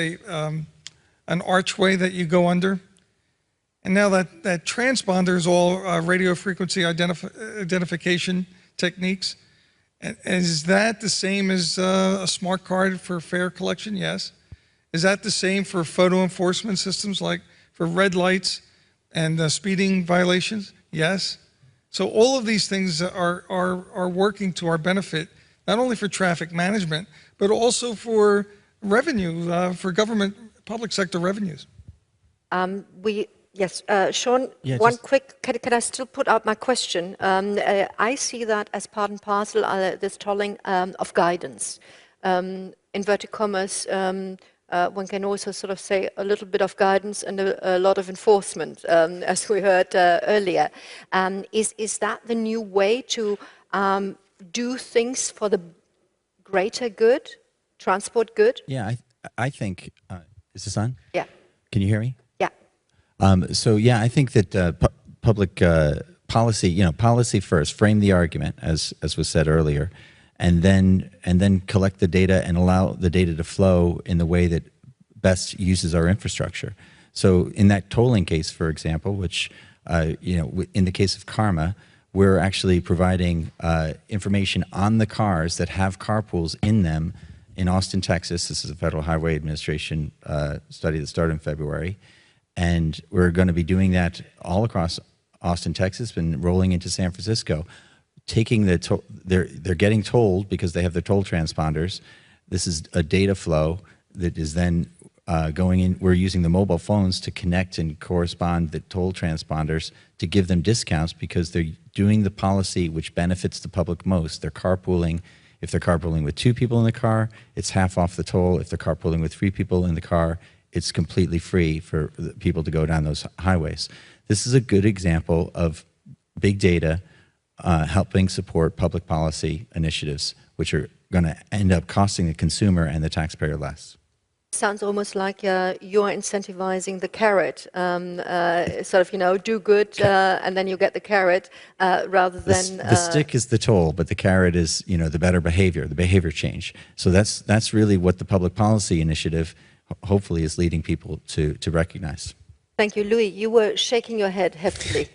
an archway that you go under. And now that transponder is all radio frequency identification techniques. And is that the same as a smart card for fare collection? Yes. Is that the same for photo enforcement systems, like for red lights and speeding violations? Yes. So all of these things are working to our benefit, not only for traffic management, but also for revenue, for government, public sector revenues. Yes, Sean, Yeah, one quick, can I still put out my question? I see that as part and parcel, this tolling of guidance. Inverted commas, one can also sort of say a little bit of guidance and a lot of enforcement, as we heard earlier. Is that the new way to do things for the greater good, transport good? Yeah, I think, is this on? Yeah. Can you hear me? Yeah. So yeah, I think that public policy, policy first, frame the argument, as was said earlier, and then collect the data and allow the data to flow in the way that best uses our infrastructure. So in that tolling case, for example, which in the case of Karma, we're actually providing information on the cars that have carpools in them in Austin, Texas. This is a Federal Highway Administration study that started in February. And we're going to be doing that all across Austin, Texas, and rolling into San Francisco. Taking they're getting tolled because they have their toll transponders. This is a data flow that is then going in. We're using the mobile phones to connect and correspond the toll transponders to give them discounts because they're doing the policy which benefits the public most. They're carpooling. If they're carpooling with 2 people in the car, it's half off the toll. If they're carpooling with 3 people in the car, it's completely free for people to go down those highways. This is a good example of big data helping support public policy initiatives, which are going to end up costing the consumer and the taxpayer less. Sounds almost like you're incentivizing the carrot, sort of, do good and then you get the carrot rather than... The stick is the toll, but the carrot is, the better behavior, the behavior change. So that's really what the public policy initiative hopefully is leading people to recognize. Thank you. Louis, you were shaking your head heftily.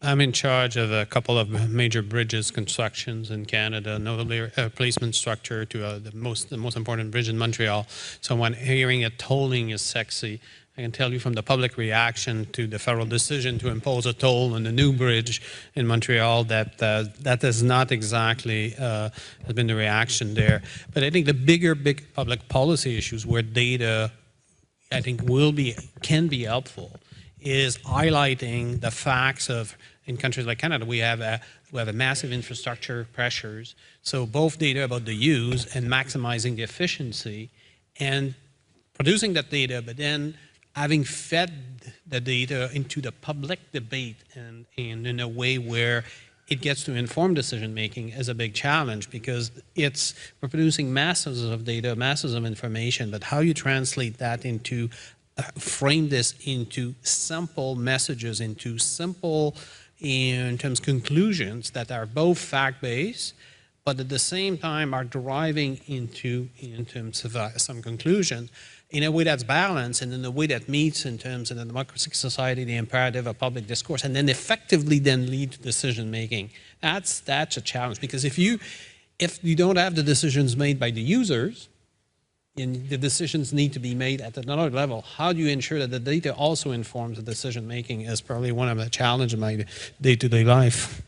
I'm in charge of a couple of major bridges constructions in Canada, notably a replacement structure to the most important bridge in Montreal. So when hearing that tolling is sexy, I can tell you from the public reaction to the federal decision to impose a toll on the new bridge in Montreal that that is not exactly has been the reaction there. But I think the big public policy issues where data, I think, can be helpful is highlighting the facts of, in countries like Canada, we have a massive infrastructure pressures. So both data about the use and maximizing the efficiency and producing that data, but then having fed the data into the public debate and in a way where it gets to inform decision making is a big challenge, because we're producing masses of data, masses of information, but how you translate that into frame this into simple messages, into simple, in terms of conclusions that are both fact-based, but at the same time are deriving in terms of some conclusion in a way that's balanced and in a way that meets, in terms of the democratic society, the imperative of public discourse, and then effectively then lead to decision making. That's a challenge, because if you don't have the decisions made by the users, and the decisions need to be made at another level, how do you ensure that the data also informs the decision making is probably one of the challenges in my day-to-day life.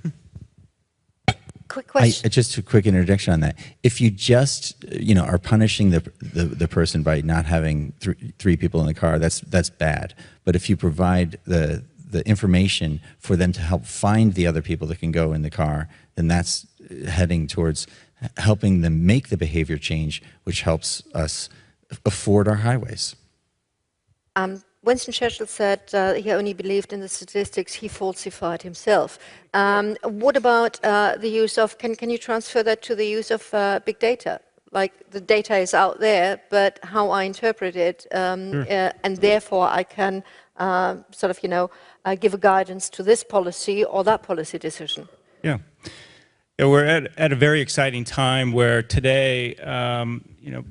Quick question. Just a quick interjection on that. If you just, are punishing the person by not having three people in the car, that's bad. But if you provide the information for them to help find the other people that can go in the car, then that's heading towards helping them make the behavior change, which helps us afford our highways. Winston Churchill said he only believed in the statistics, he falsified himself. What about the use of, can you transfer that to the use of big data? Like, the data is out there, but how I interpret it, and therefore I can give a guidance to this policy or that policy decision. Yeah. Yeah, we're at a very exciting time where today,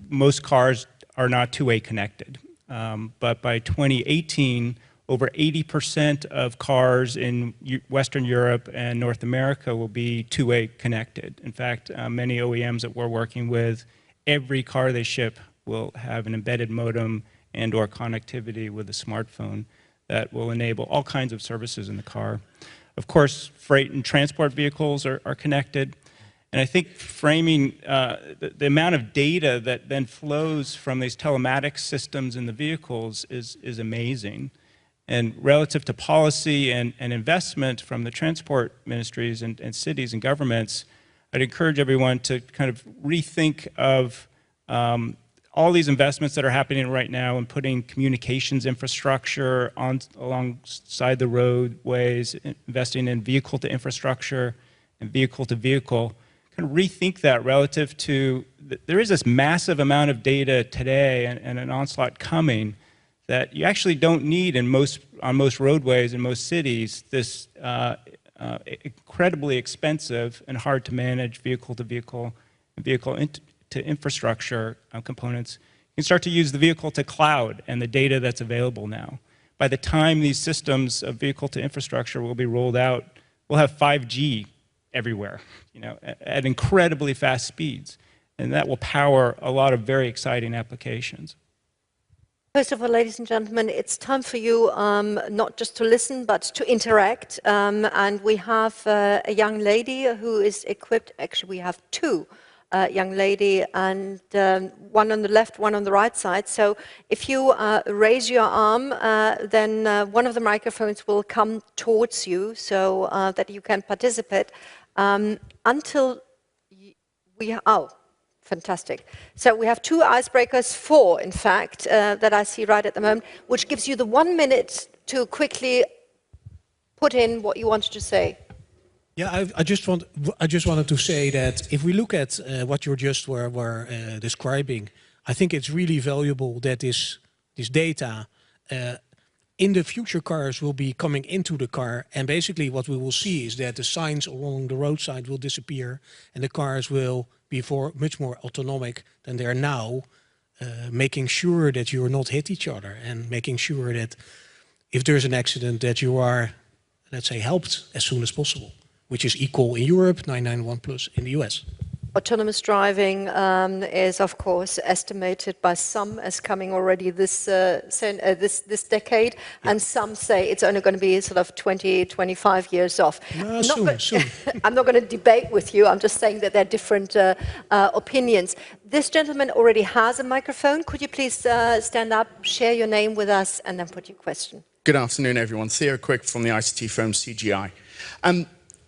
most cars are not two-way connected. But by 2018, over 80% of cars in Western Europe and North America will be two-way connected. In fact, many OEMs that we're working with, every car they ship will have an embedded modem and or connectivity with a smartphone that will enable all kinds of services in the car. Of course, freight and transport vehicles are connected. And I think framing the amount of data that then flows from these telematics systems in the vehicles is amazing. And relative to policy and investment from the transport ministries and cities and governments, I'd encourage everyone to kind of rethink of all these investments that are happening right now and putting communications infrastructure alongside the roadways, investing in vehicle to infrastructure and vehicle to vehicle. Kind of rethink that relative to, there is this massive amount of data today and an onslaught coming that you actually don't need on most roadways in most cities, this incredibly expensive and hard to manage vehicle to vehicle and vehicle to infrastructure components. You can start to use the vehicle to cloud and the data that's available now. By the time these systems of vehicle to infrastructure will be rolled out, we'll have 5G everywhere, at incredibly fast speeds. And that will power a lot of very exciting applications. First of all, ladies and gentlemen, it's time for you not just to listen, but to interact. And we have a young lady who is equipped, actually we have two young lady, and one on the left, one on the right side. So if you raise your arm, then one of the microphones will come towards you so that you can participate until oh, fantastic. So we have two icebreakers, four in fact, that I see right at the moment, which gives you the 1 minute to quickly put in what you wanted to say. Yeah, I just wanted to say that if we look at what you just were describing, I think it's really valuable that this data in the future cars will be coming into the car, and basically what we will see is that the signs along the roadside will disappear and the cars will be much more autonomic than they are now, making sure that you are not hit each other and making sure that if there's an accident that you are let's say, helped as soon as possible, which is equal in Europe, 991 plus in the US. Autonomous driving is, of course, estimated by some as coming already this decade, and some say it's only going to be sort of 20, 25 years off. No, soon. I'm not going to debate with you. I'm just saying that there are different opinions. This gentleman already has a microphone. Could you please stand up, share your name with us, and then put your question? Good afternoon, everyone. Theo Quick from the ICT firm CGI.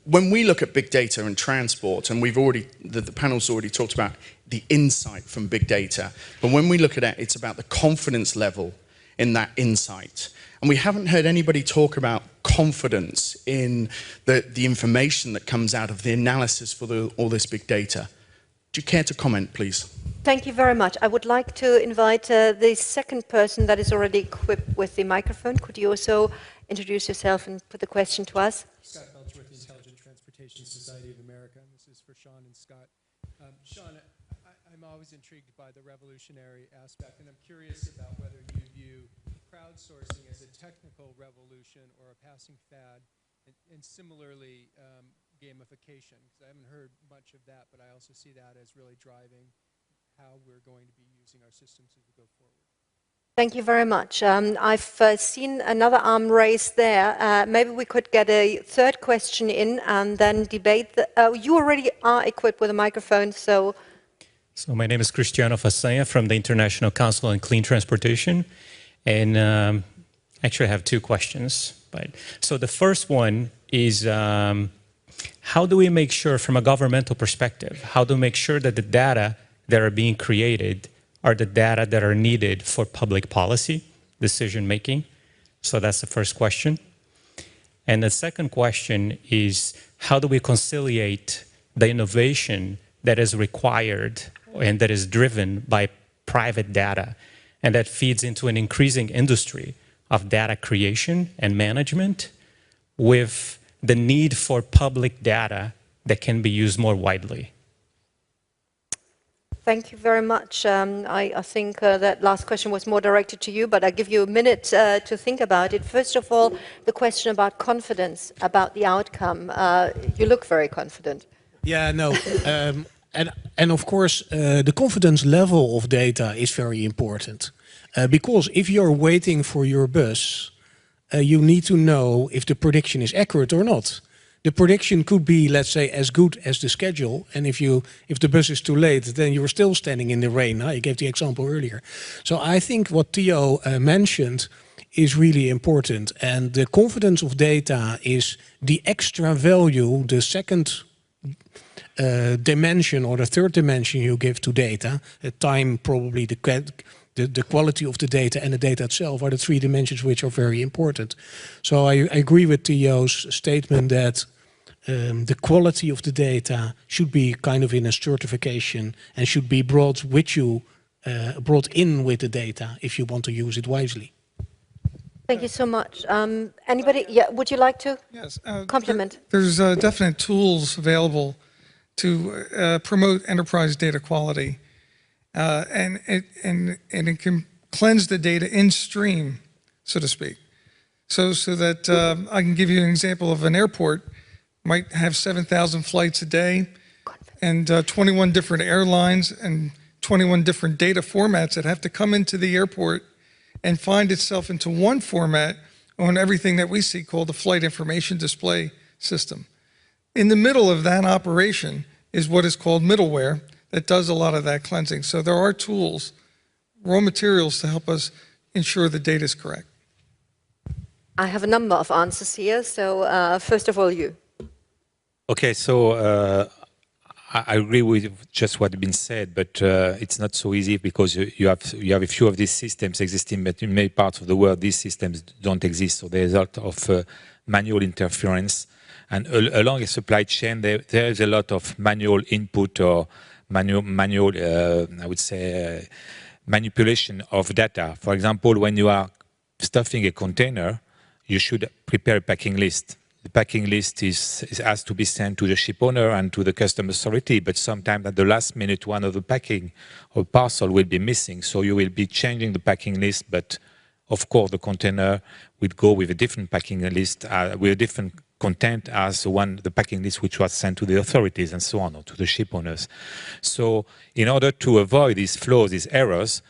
When we look at big data and transport, and the panel's already talked about the insight from big data, but when we look at it, it's about the confidence level in that insight. And we haven't heard anybody talk about confidence in the information that comes out of the analysis for all this big data. Do you care to comment, please? Thank you very much. I would like to invite the second person that is already equipped with the microphone. Could you also introduce yourself and put the question to us? Society of America. This is for Sean and Scott. Sean, I'm always intrigued by the revolutionary aspect, and I'm curious about whether you view crowdsourcing as a technical revolution or a passing fad, and similarly gamification, because I haven't heard much of that, but I also see that as really driving how we're going to be using our systems as we go forward. Thank you very much. I've seen another arm raised there. Maybe we could get a third question in and then debate. You already are equipped with a microphone, so... So my name is Cristiano Façanha from the International Council on Clean Transportation. And actually I have two questions. So the first one is, how do we make sure from a governmental perspective, how do we make sure that the data that are being created are the data that are needed for public policy decision making? So that's the first question. And the second question is, how do we conciliate the innovation that is required and that is driven by private data, and that feeds into an increasing industry of data creation and management with the need for public data that can be used more widely? Thank you very much. I think that last question was more directed to you, but I'll give you a minute to think about it. First of all, the question about confidence, about the outcome. You look very confident. Yeah, no. And of course, the confidence level of data is very important. Because if you're waiting for your bus, you need to know if the prediction is accurate or not. The prediction could be, let's say, as good as the schedule, and if the bus is too late, then you're still standing in the rain. I gave the example earlier. So I think what Theo mentioned is really important, and the confidence of data is the extra value, the second dimension or the third dimension you give to data. Time, probably the quality of the data and the data itself are the three dimensions which are very important. So I agree with Theo's statement that the quality of the data should be kind of in a certification and should be brought in with the data if you want to use it wisely. Thank you so much. Anybody? Yeah, would you like to compliment? There's definite tools available to promote enterprise data quality. And it can cleanse the data in stream, so to speak. So that I can give you an example of an airport might have 7,000 flights a day and 21 different airlines and 21 different data formats that have to come into the airport and find itself into one format on everything that we see called the flight information display system. In the middle of that operation is what is called middleware that does a lot of that cleansing. So there are tools, raw materials to help us ensure the data is correct. I have a number of answers here, so first of all, you. Okay, so I agree with just what has been said, but it's not so easy because you have a few of these systems existing, but in many parts of the world, these systems don't exist. So there's a lot of manual interference. And along a supply chain, there is a lot of manual input or manual, I would say, manipulation of data. For example, when you are stuffing a container, you should prepare a packing list. The packing list has to be sent to the ship owner and to the customs authority, but sometimes at the last minute, one of the packing or parcel will be missing. So you will be changing the packing list, but of course, the container would go with a different packing list, with a different content as the packing list which was sent to the authorities and so on, or to the ship owners. So in order to avoid these flaws, these errors,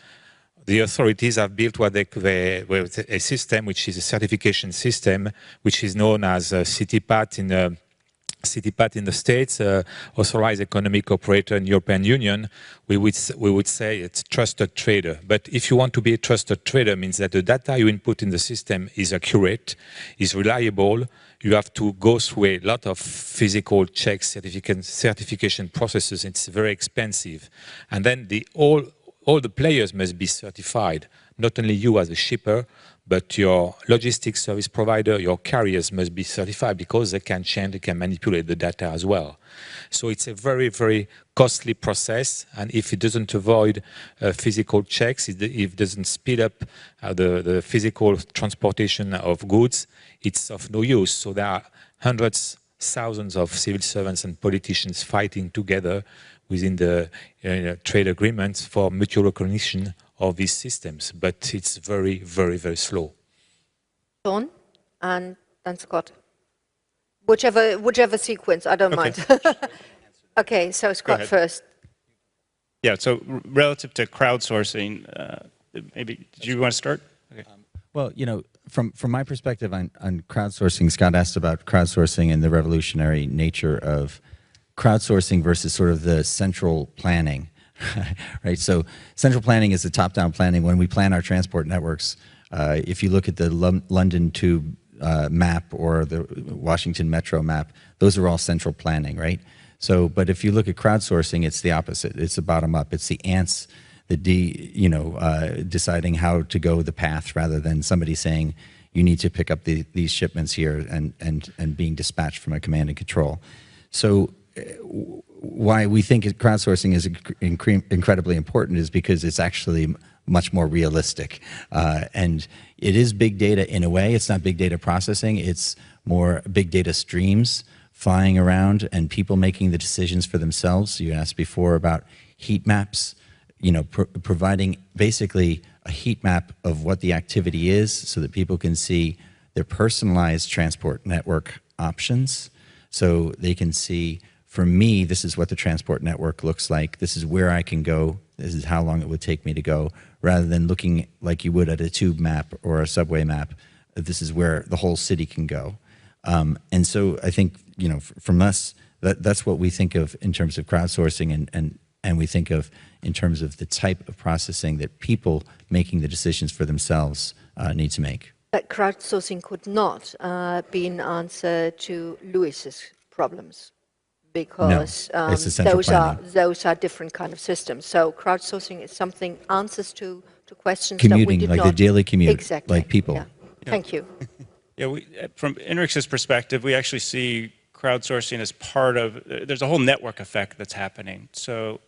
the authorities have built a system which is a certification system, which is known as CTPAT in the States, authorized economic operator in the European Union. We would say it's trusted trader. But if you want to be a trusted trader, it means that the data you input in the system is accurate, is reliable. You have to go through a lot of physical checks, certification processes. It's very expensive. And then all the players must be certified, not only you as a shipper, but your logistics service provider, your carriers must be certified because they can change, they can manipulate the data as well. So it's a very, very costly process, and if it doesn't avoid physical checks, if it doesn't speed up the physical transportation of goods, it's of no use. So there are hundreds, thousands of civil servants and politicians fighting together within the trade agreements for mutual recognition of these systems, but it's very, very, very slow. Sean, and then Scott. Whichever sequence, I don't mind. Okay, so Scott first. Yeah, so relative to crowdsourcing, maybe, did you want to start? Okay. Well, you know, from my perspective on crowdsourcing, Scott asked about crowdsourcing and the revolutionary nature of crowdsourcing versus sort of the central planning, right? So central planning is the top-down planning. When we plan our transport networks, if you look at the London Tube map or the Washington Metro map, those are all central planning, right? So, but if you look at crowdsourcing, it's the opposite. It's the bottom-up. It's the ants, deciding how to go the path rather than somebody saying, you need to pick up these shipments here and being dispatched from a command and control. So why we think crowdsourcing is incredibly important is because it's actually much more realistic. And it is big data in a way. It's not big data processing. It's more big data streams flying around and people making the decisions for themselves. You asked before about heat maps, providing basically a heat map of what the activity is so that people can see their personalized transport network options. So they can see, for me, this is what the transport network looks like. This is where I can go. This is how long it would take me to go, rather than looking like you would at a tube map or a subway map. This is where the whole city can go. And so I think, from us, that's what we think of in terms of crowdsourcing, and we think of in terms of the type of processing that people making the decisions for themselves need to make. But crowdsourcing could not be an answer to Lewis's problems, because no, those are different kind of systems. So crowdsourcing is something, answers to questions commuting, that we did like not. the daily commute, exactly. like people. Yeah. Thank you. Yeah, from INRIX's perspective, we actually see crowdsourcing as part of, there's a whole network effect that's happening. So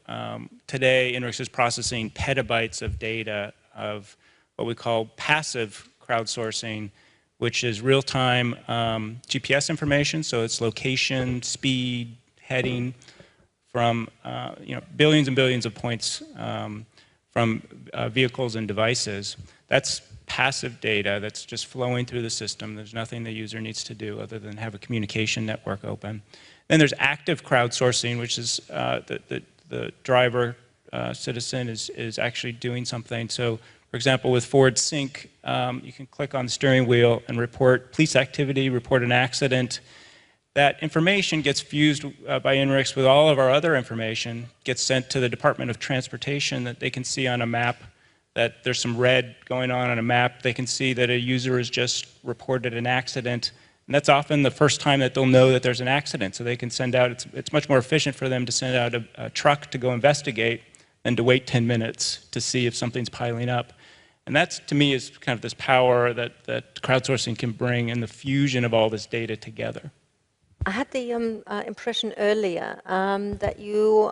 today, INRIX is processing petabytes of data of what we call passive crowdsourcing, which is real-time GPS information. So it's location, speed, heading from billions and billions of points from vehicles and devices. That's passive data that's just flowing through the system. There's nothing the user needs to do other than have a communication network open. Then there's active crowdsourcing, which is the driver citizen is actually doing something. So, for example, with Ford Sync, you can click on the steering wheel and report police activity, report an accident. That information gets fused by INRIX with all of our other information, gets sent to the Department of Transportation that they can see on a map that there's some red going on a map. They can see that a user has just reported an accident. And that's often the first time that they'll know that there's an accident. So they can send out, it's much more efficient for them to send out a truck to go investigate than to wait 10 minutes to see if something's piling up. And that's, to me, is kind of this power that crowdsourcing can bring and the fusion of all this data together. I had the impression earlier that you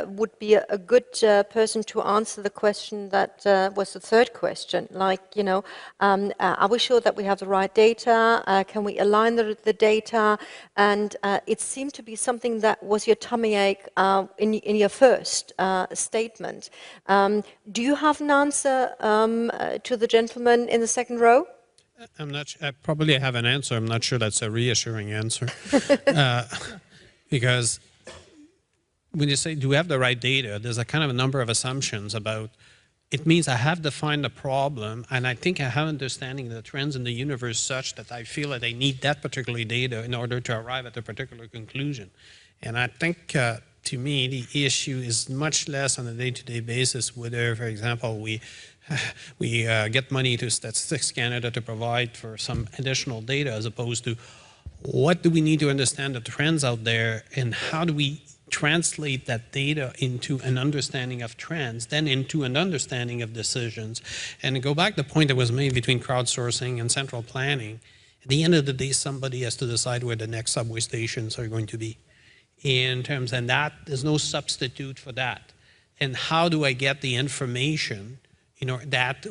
would be a good person to answer the question that was the third question. Like, you know, are we sure that we have the right data? Can we align the data? And it seemed to be something that was your tummy ache in your first statement. Do you have an answer to the gentleman in the second row? I'm not. I probably have an answer. I'm not sure that's a reassuring answer, because when you say, "Do we have the right data?" There's a kind of a number of assumptions about. It means I have defined the problem, and I think I have understanding of the trends in the universe such that I feel that I need that particular data in order to arrive at a particular conclusion. And I think, to me, the issue is much less on a day-to-day basis whether, for example, we get money to Statistics Canada to provide for some additional data, as opposed to what do we need to understand the trends out there, and how do we translate that data into an understanding of trends, then into an understanding of decisions. And to go back to the point that was made between crowdsourcing and central planning, at the end of the day, somebody has to decide where the next subway stations are going to be. In terms, and that, there's no substitute for that. And how do I get the information, you know, that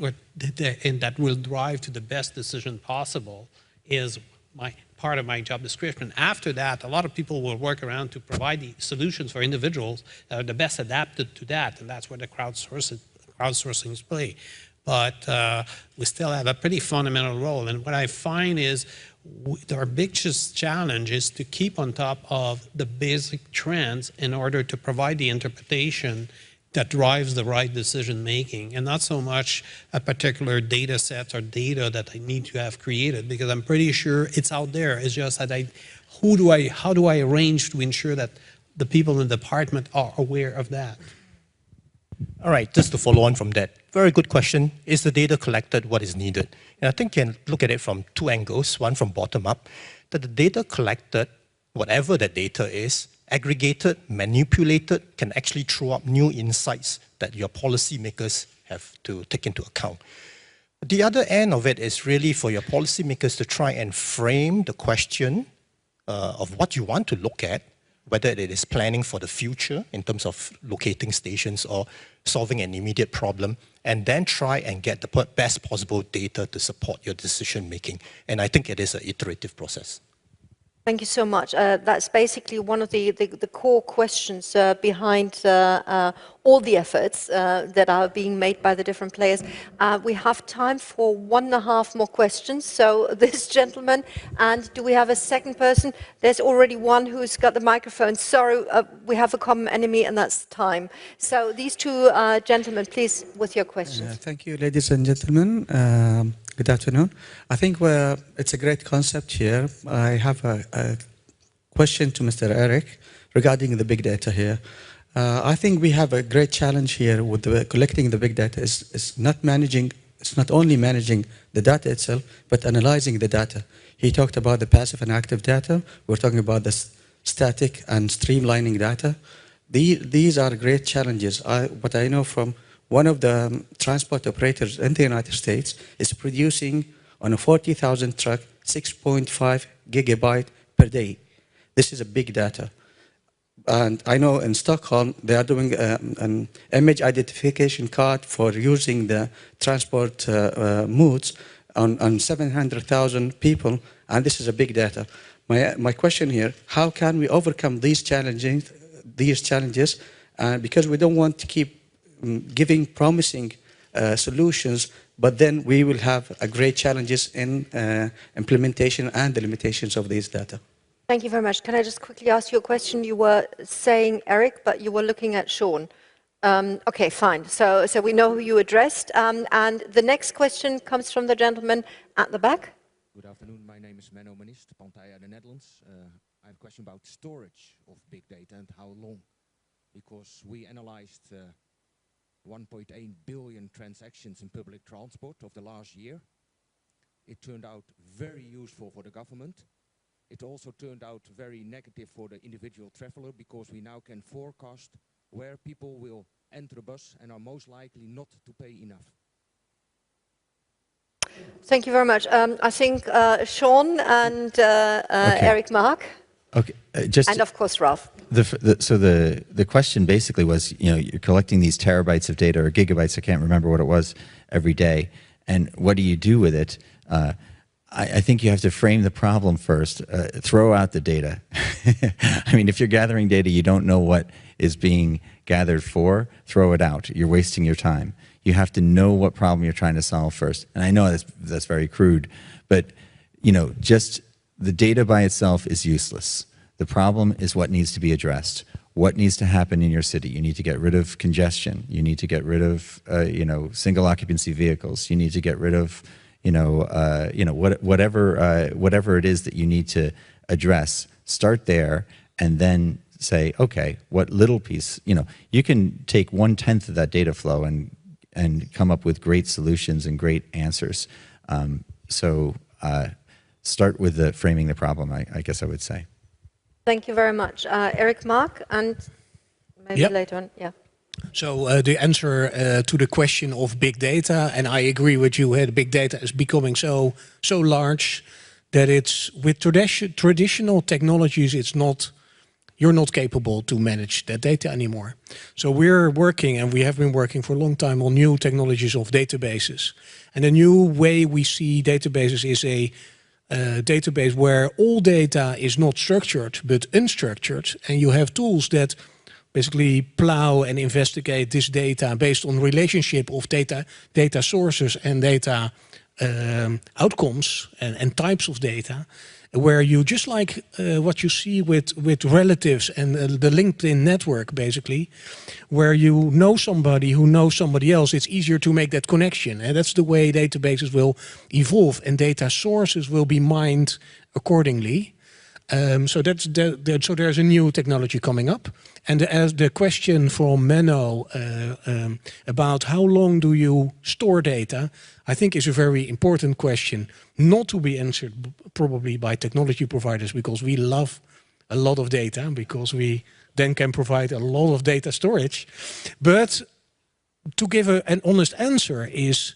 will drive to the best decision possible is part of my job description. After that, a lot of people will work around to provide the solutions for individuals that are the best adapted to that, and that's where the crowdsourcings play. But we still have a pretty fundamental role, and what I find is our biggest challenge is to keep on top of the basic trends in order to provide the interpretation that drives the right decision making, and not so much a particular data set or data that I need to have created, because I'm pretty sure it's out there. It's just that how do I arrange to ensure that the people in the department are aware of that? All right, just to follow on from that, very good question. Is the data collected what is needed? And I think you can look at it from two angles, one from bottom up, that the data collected, whatever that data is, aggregated, manipulated, can actually throw up new insights that your policymakers have to take into account. The other end of it is really for your policymakers to try and frame the question of what you want to look at, whether it is planning for the future in terms of locating stations or solving an immediate problem, and then try and get the best possible data to support your decision making. And I think it is an iterative process. Thank you so much. That's basically one of the core questions behind all the efforts that are being made by the different players. We have time for 1.5 more questions. So this gentleman, and do we have a second person? There's already one who's got the microphone. Sorry, we have a common enemy, and that's time. So these two gentlemen, please, with your questions. Thank you, ladies and gentlemen. Good afternoon. I think it's a great concept here. I have a question to Mr. Eric regarding the big data here. I think we have a great challenge here with collecting the big data. It's not only managing the data itself, but analyzing the data. He talked about the passive and active data. We're talking about the static and streamlining data. These are great challenges. What I know from one of the transport operators in the United States is producing on a 40,000 truck 6.5 gigabyte per day. This is a big data. And I know in Stockholm they are doing an image identification card for using the transport modes on 700,000 people, and this is a big data. My question here: how can we overcome these challenges? Because we don't want to keep giving promising solutions, but then we will have great challenges in implementation and the limitations of these data. Thank you very much. Can I just quickly ask you a question? You were saying Eric, but you were looking at Sean. Okay, fine. So we know who you addressed. And the next question comes from the gentleman at the back. Good afternoon. My name is Menno Manist, Pantaya, the Netherlands. I have a question about storage of big data and how long. Because we analyzed 1.8 billion transactions in public transport of the last year. It turned out very useful for the government. It also turned out very negative for the individual traveler, because we now can forecast where people will enter a bus and are most likely not to pay enough. Thank you very much. I think Sean and Eric Mark. Okay, and of course, Ralph. So the question basically was, you know, you're collecting these terabytes of data or gigabytes, I can't remember what it was, every day, and what do you do with it? I think you have to frame the problem first. Throw out the data. I mean, if you're gathering data, you don't know what is being gathered for, throw it out. You're wasting your time. You have to know what problem you're trying to solve first. And I know that's very crude, but you know, just the data by itself is useless. The problem is what needs to be addressed. What needs to happen in your city? You need to get rid of congestion. You need to get rid of, you know, single occupancy vehicles. You need to get rid of, whatever it is that you need to address. Start there, and then say, okay, what little piece? You know, you can take 1/10 of that data flow and come up with great solutions and great answers. Start with the framing the problem. I guess I would say. Thank you very much, Eric, Mark, and maybe later on, yeah. So the answer to the question of big data, and I agree with you, the big data is becoming so large that it's with traditional technologies, you're not capable to manage that data anymore. So we're working, and we have been working for a long time on new technologies of databases. And the new way we see databases is a database where all data is not structured but unstructured, and you have tools that basically plow and investigate this data based on relationship of data sources and data outcomes and types of data, where you just like what you see with relatives and the LinkedIn network, basically, where you know somebody who knows somebody else, it's easier to make that connection. And that's the way databases will evolve, and data sources will be mined accordingly. So there's a new technology coming up. And as the question from Menno about how long do you store data, I think is a very important question, not to be answered probably by technology providers, because we love a lot of data, because we then can provide a lot of data storage. But to give an honest answer is,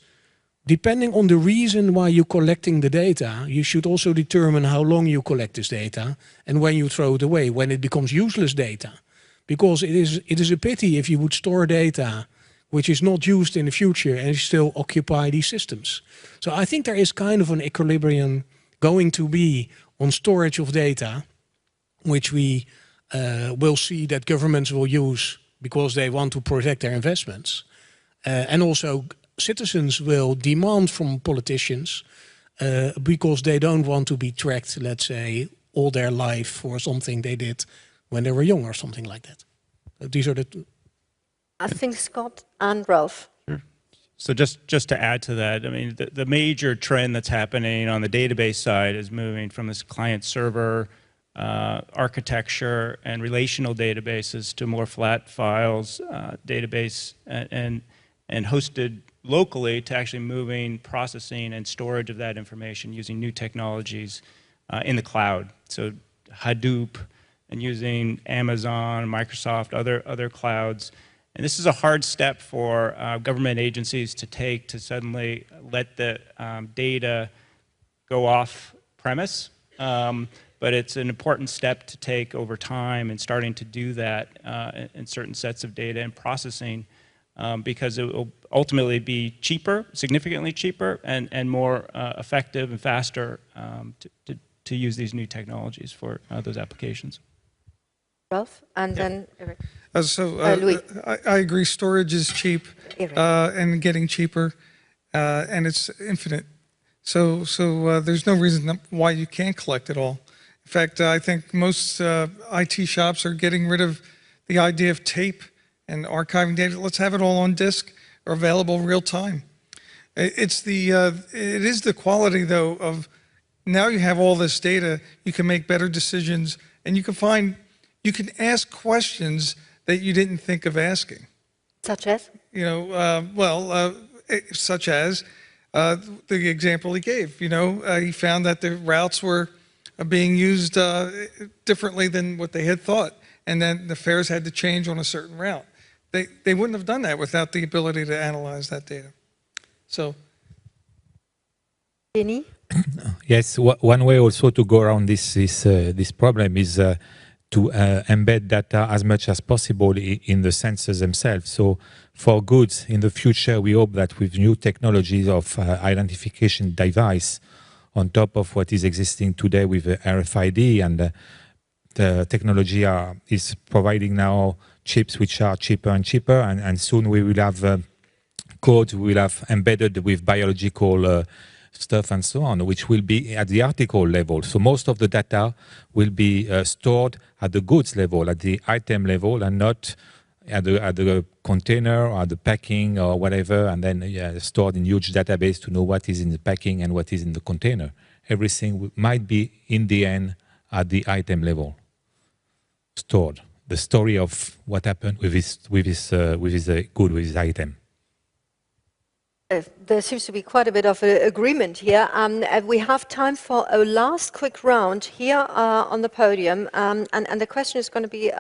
depending on the reason why you're collecting the data, you should also determine how long you collect this data and when you throw it away, when it becomes useless data. Because it is a pity if you would store data which is not used in the future and still occupy these systems. So I think there is kind of an equilibrium going to be on storage of data, which we will see that governments will use because they want to protect their investments. And also citizens will demand from politicians because they don't want to be tracked, let's say, all their life for something they did when they were young or something like that. These are the two. I think Scott and Ralph. Sure. So just to add to that, I mean, the major trend that's happening on the database side is moving from this client-server architecture and relational databases to more flat files database and hosted locally to actually moving, processing, and storage of that information using new technologies in the cloud. So Hadoop and using Amazon, Microsoft, other clouds. And this is a hard step for government agencies to take to suddenly let the data go off premise. But it's an important step to take over time and starting to do that in certain sets of data and processing because it will ultimately be cheaper, significantly cheaper, and more effective and faster to use these new technologies for those applications. Ralph, and then Eric. Louis. I agree, storage is cheap and getting cheaper, and it's infinite. So there's no reason why you can't collect it all. In fact, I think most IT shops are getting rid of the idea of tape and archiving data. Let's have it all on disk or available real time. It is the quality, though, of now you have all this data, you can make better decisions, and you can ask questions that you didn't think of asking. Such as? You know, such as the example he gave. You know, he found that the routes were being used differently than what they had thought, and then the fares had to change on a certain route. They wouldn't have done that without the ability to analyze that data. So. Denny? Yes, one way also to go around this problem is to embed data as much as possible in the sensors themselves. So for goods in the future, we hope that with new technologies of identification device on top of what is existing today with RFID, and the technology is providing now chips which are cheaper and cheaper, and soon we will have codes we will have embedded with biological stuff and so on, which will be at the article level. So most of the data will be stored at the goods level, at the item level, and not at the container or the packing or whatever, and then stored in huge database to know what is in the packing and what is in the container. Everything might be in the end at the item level stored. The story of what happened with his good, with his item. There seems to be quite a bit of agreement here. We have time for a last quick round here on the podium. And the question is going to be,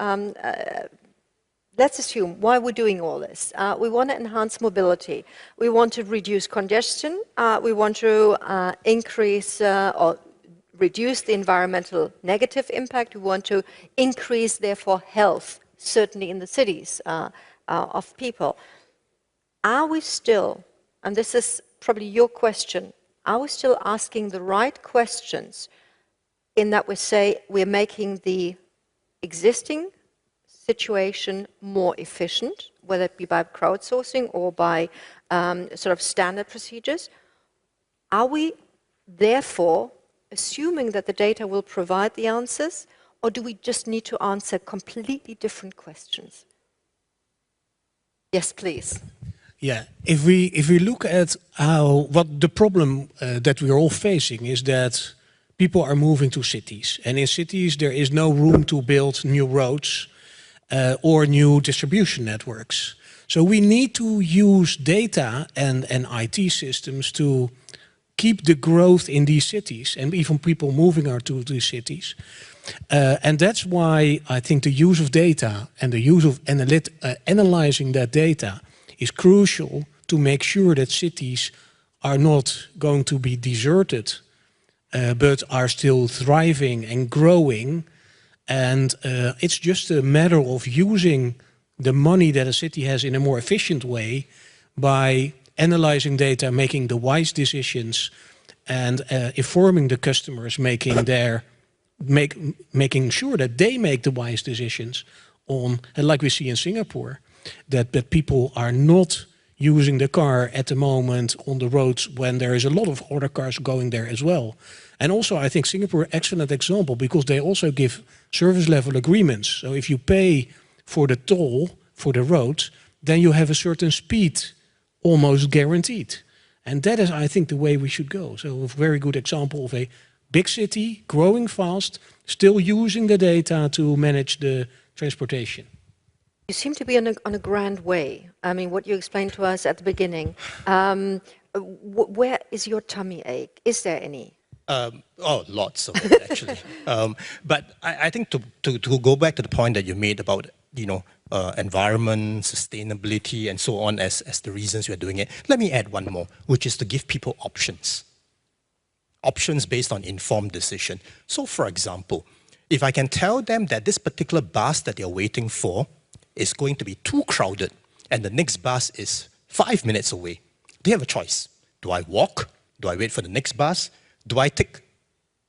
let's assume why we're doing all this. We want to enhance mobility. We want to reduce congestion. We want to increase or reduce the environmental negative impact. We want to increase, therefore, health, certainly in the cities of people. Are we still, and this is probably your question, are we still asking the right questions in that we say we're making the existing situation more efficient, whether it be by crowdsourcing or by sort of standard procedures? Are we therefore assuming that the data will provide the answers, or do we just need to answer completely different questions? Yes, please. Yeah, if we look at what the problem that we are all facing is that people are moving to cities, and in cities there is no room to build new roads or new distribution networks. So we need to use data and IT systems to keep the growth in these cities, and even people moving out to these cities. And that's why I think the use of data and the use of analyzing that data is crucial to make sure that cities are not going to be deserted, but are still thriving and growing. And it's just a matter of using the money that a city has in a more efficient way by analyzing data, making the wise decisions, and informing the customers, making sure that they make the wise decisions on, and like we see in Singapore, that people are not using the car at the moment on the roads when there is a lot of other cars going there as well. And also I think Singapore, excellent example, because they also give service level agreements. So if you pay for the toll for the roads, then you have a certain speed almost guaranteed. And that is, I think, the way we should go. So a very good example of a big city growing fast, still using the data to manage the transportation. You seem to be on a grand way. I mean, what you explained to us at the beginning. Where is your tummy ache? Is there any? Lots of it, actually. But I think to go back to the point that you made about, environment, sustainability, and so on as the reasons we're doing it, let me add one more, which is to give people options. Options based on informed decision. So, for example, if I can tell them that this particular bus that they're waiting for is going to be too crowded and the next bus is 5 minutes away, they have a choice. Do I walk? Do I wait for the next bus? Do I take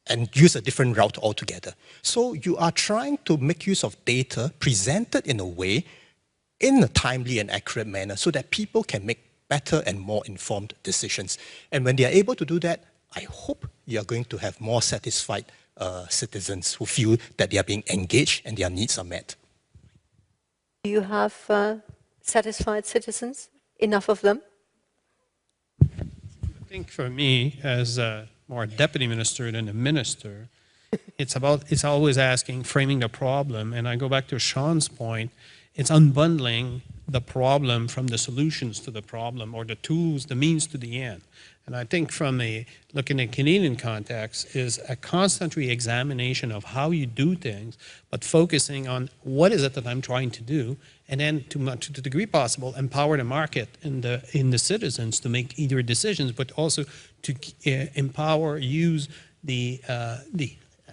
and use a different route altogether? So you are trying to make use of data presented in a way, in a timely and accurate manner, so that people can make better and more informed decisions. And when they are able to do that, I hope you are going to have more satisfied citizens who feel that they are being engaged and their needs are met. Do you have satisfied citizens? Enough of them? I think for me, as more deputy minister than a minister, it's always asking, framing the problem. And I go back to Sean's point, it's unbundling the problem from the solutions to the problem, or the tools, the means to the end. And I think from looking at Canadian context is a constant re-examination of how you do things, but focusing on what is it that I'm trying to do, and then to the degree possible, empower the market and the citizens to make either decisions, but also to empower, use the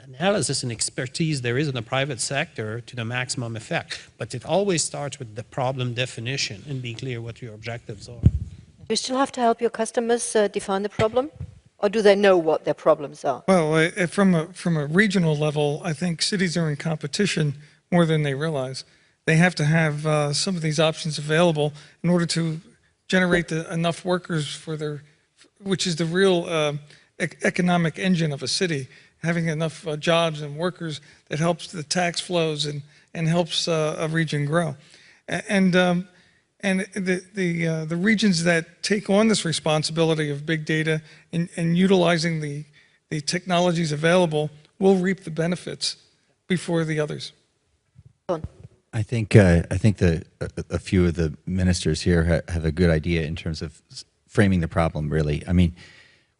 analysis and expertise there is in the private sector to the maximum effect. But it always starts with the problem definition and be clear what your objectives are. Do you still have to help your customers define the problem? Or do they know what their problems are? Well, from a regional level, I think cities are in competition more than they realize. They have to have some of these options available in order to generate enough workers for their, which is the real economic engine of a city, having enough jobs and workers that helps the tax flows and helps a region grow. And the regions that take on this responsibility of big data and utilizing the technologies available will reap the benefits before the others. I think a few of the ministers here have a good idea in terms of framing the problem, really. I mean,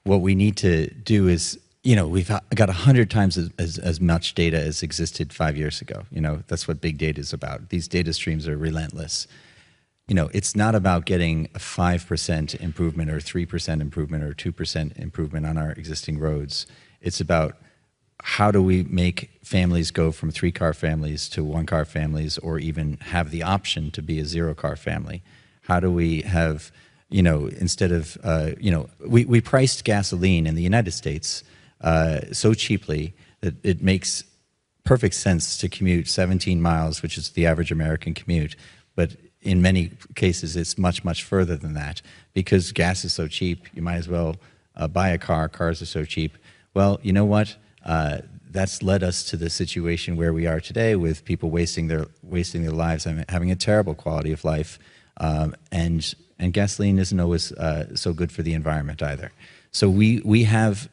what we need to do is, you know, we've got 100 times as much data as existed 5 years ago. You know, that's what big data is about. These data streams are relentless. You know, it's not about getting a 5% improvement or 3% improvement or 2% improvement on our existing roads. It's about how do we make families go from 3-car families to 1-car families, or even have the option to be a 0-car family? How do we have, you know, instead of, you know, we priced gasoline in the United States so cheaply that it makes perfect sense to commute 17 miles, which is the average American commute. But in many cases, it's much, much further than that. Because gas is so cheap, you might as well buy a car. Cars are so cheap. Well, you know what? That's led us to the situation where we are today, with people wasting their lives and having a terrible quality of life. And gasoline isn't always so good for the environment either. So we have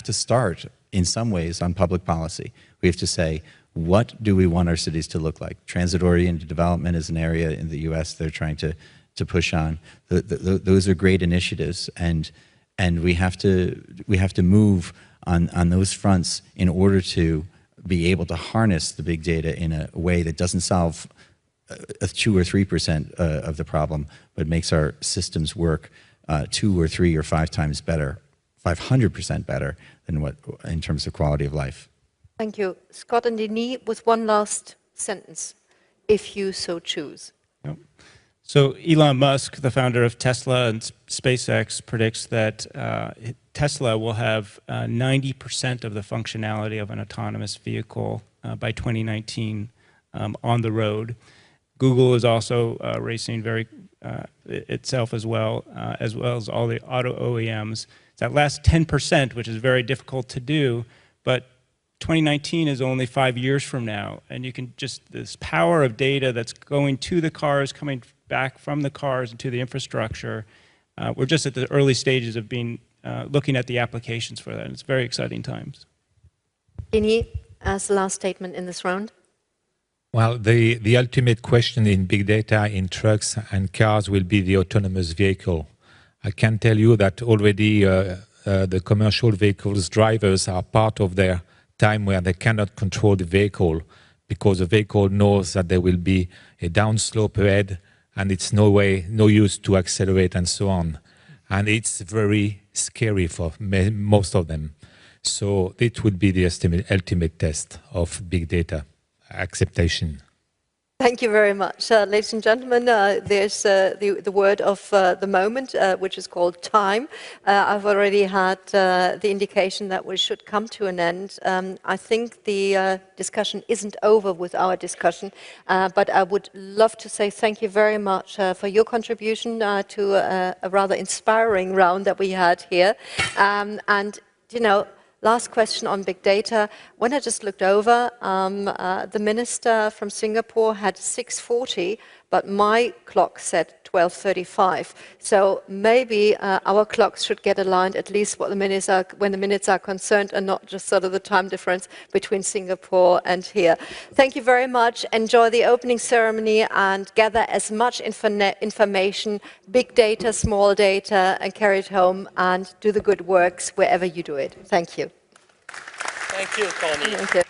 to start in some ways on public policy. We have to say, what do we want our cities to look like? Transit-oriented development is an area in the U.S. they're trying to push on. Those are great initiatives, and we have to move on those fronts in order to be able to harness the big data in a way that doesn't solve 2 or 3% of the problem, but makes our systems work 2 or 3 or 5 times better, 500% better than what in terms of quality of life. Thank you. Scott and Denis, with one last sentence, if you so choose. Yep. So Elon Musk, the founder of Tesla and SpaceX, predicts that Tesla will have 90% of the functionality of an autonomous vehicle by 2019 on the road. Google is also racing very itself as well as all the auto OEMs. It's that last 10%, which is very difficult to do, but 2019 is only 5 years from now, and you can just, this power of data that's going to the cars, coming back from the cars into the infrastructure, we're just at the early stages of being, looking at the applications for that, and it's very exciting times. Denis, as the last statement in this round. Well, the ultimate question in big data in trucks and cars will be the autonomous vehicle. I can tell you that already the commercial vehicles drivers are part of their time where they cannot control the vehicle, because the vehicle knows that there will be a downslope ahead and it's no use to accelerate and so on. And it's very scary for most of them. So it would be the ultimate test of big data acceptation. Thank you very much. Ladies and gentlemen, there's the word of the moment, which is called time. I've already had the indication that we should come to an end. I think the discussion isn't over with our discussion, but I would love to say thank you very much for your contribution to a rather inspiring round that we had here. And, you know, last question on big data. When I just looked over, the minister from Singapore had 6:40, but my clock said 12:35. So maybe our clocks should get aligned, at least what the minutes are, when the minutes are concerned, and not just sort of the time difference between Singapore and here. Thank you very much. Enjoy the opening ceremony and gather as much information, big data, small data, and carry it home and do the good works wherever you do it. Thank you. Thank you, Tony. Thank you.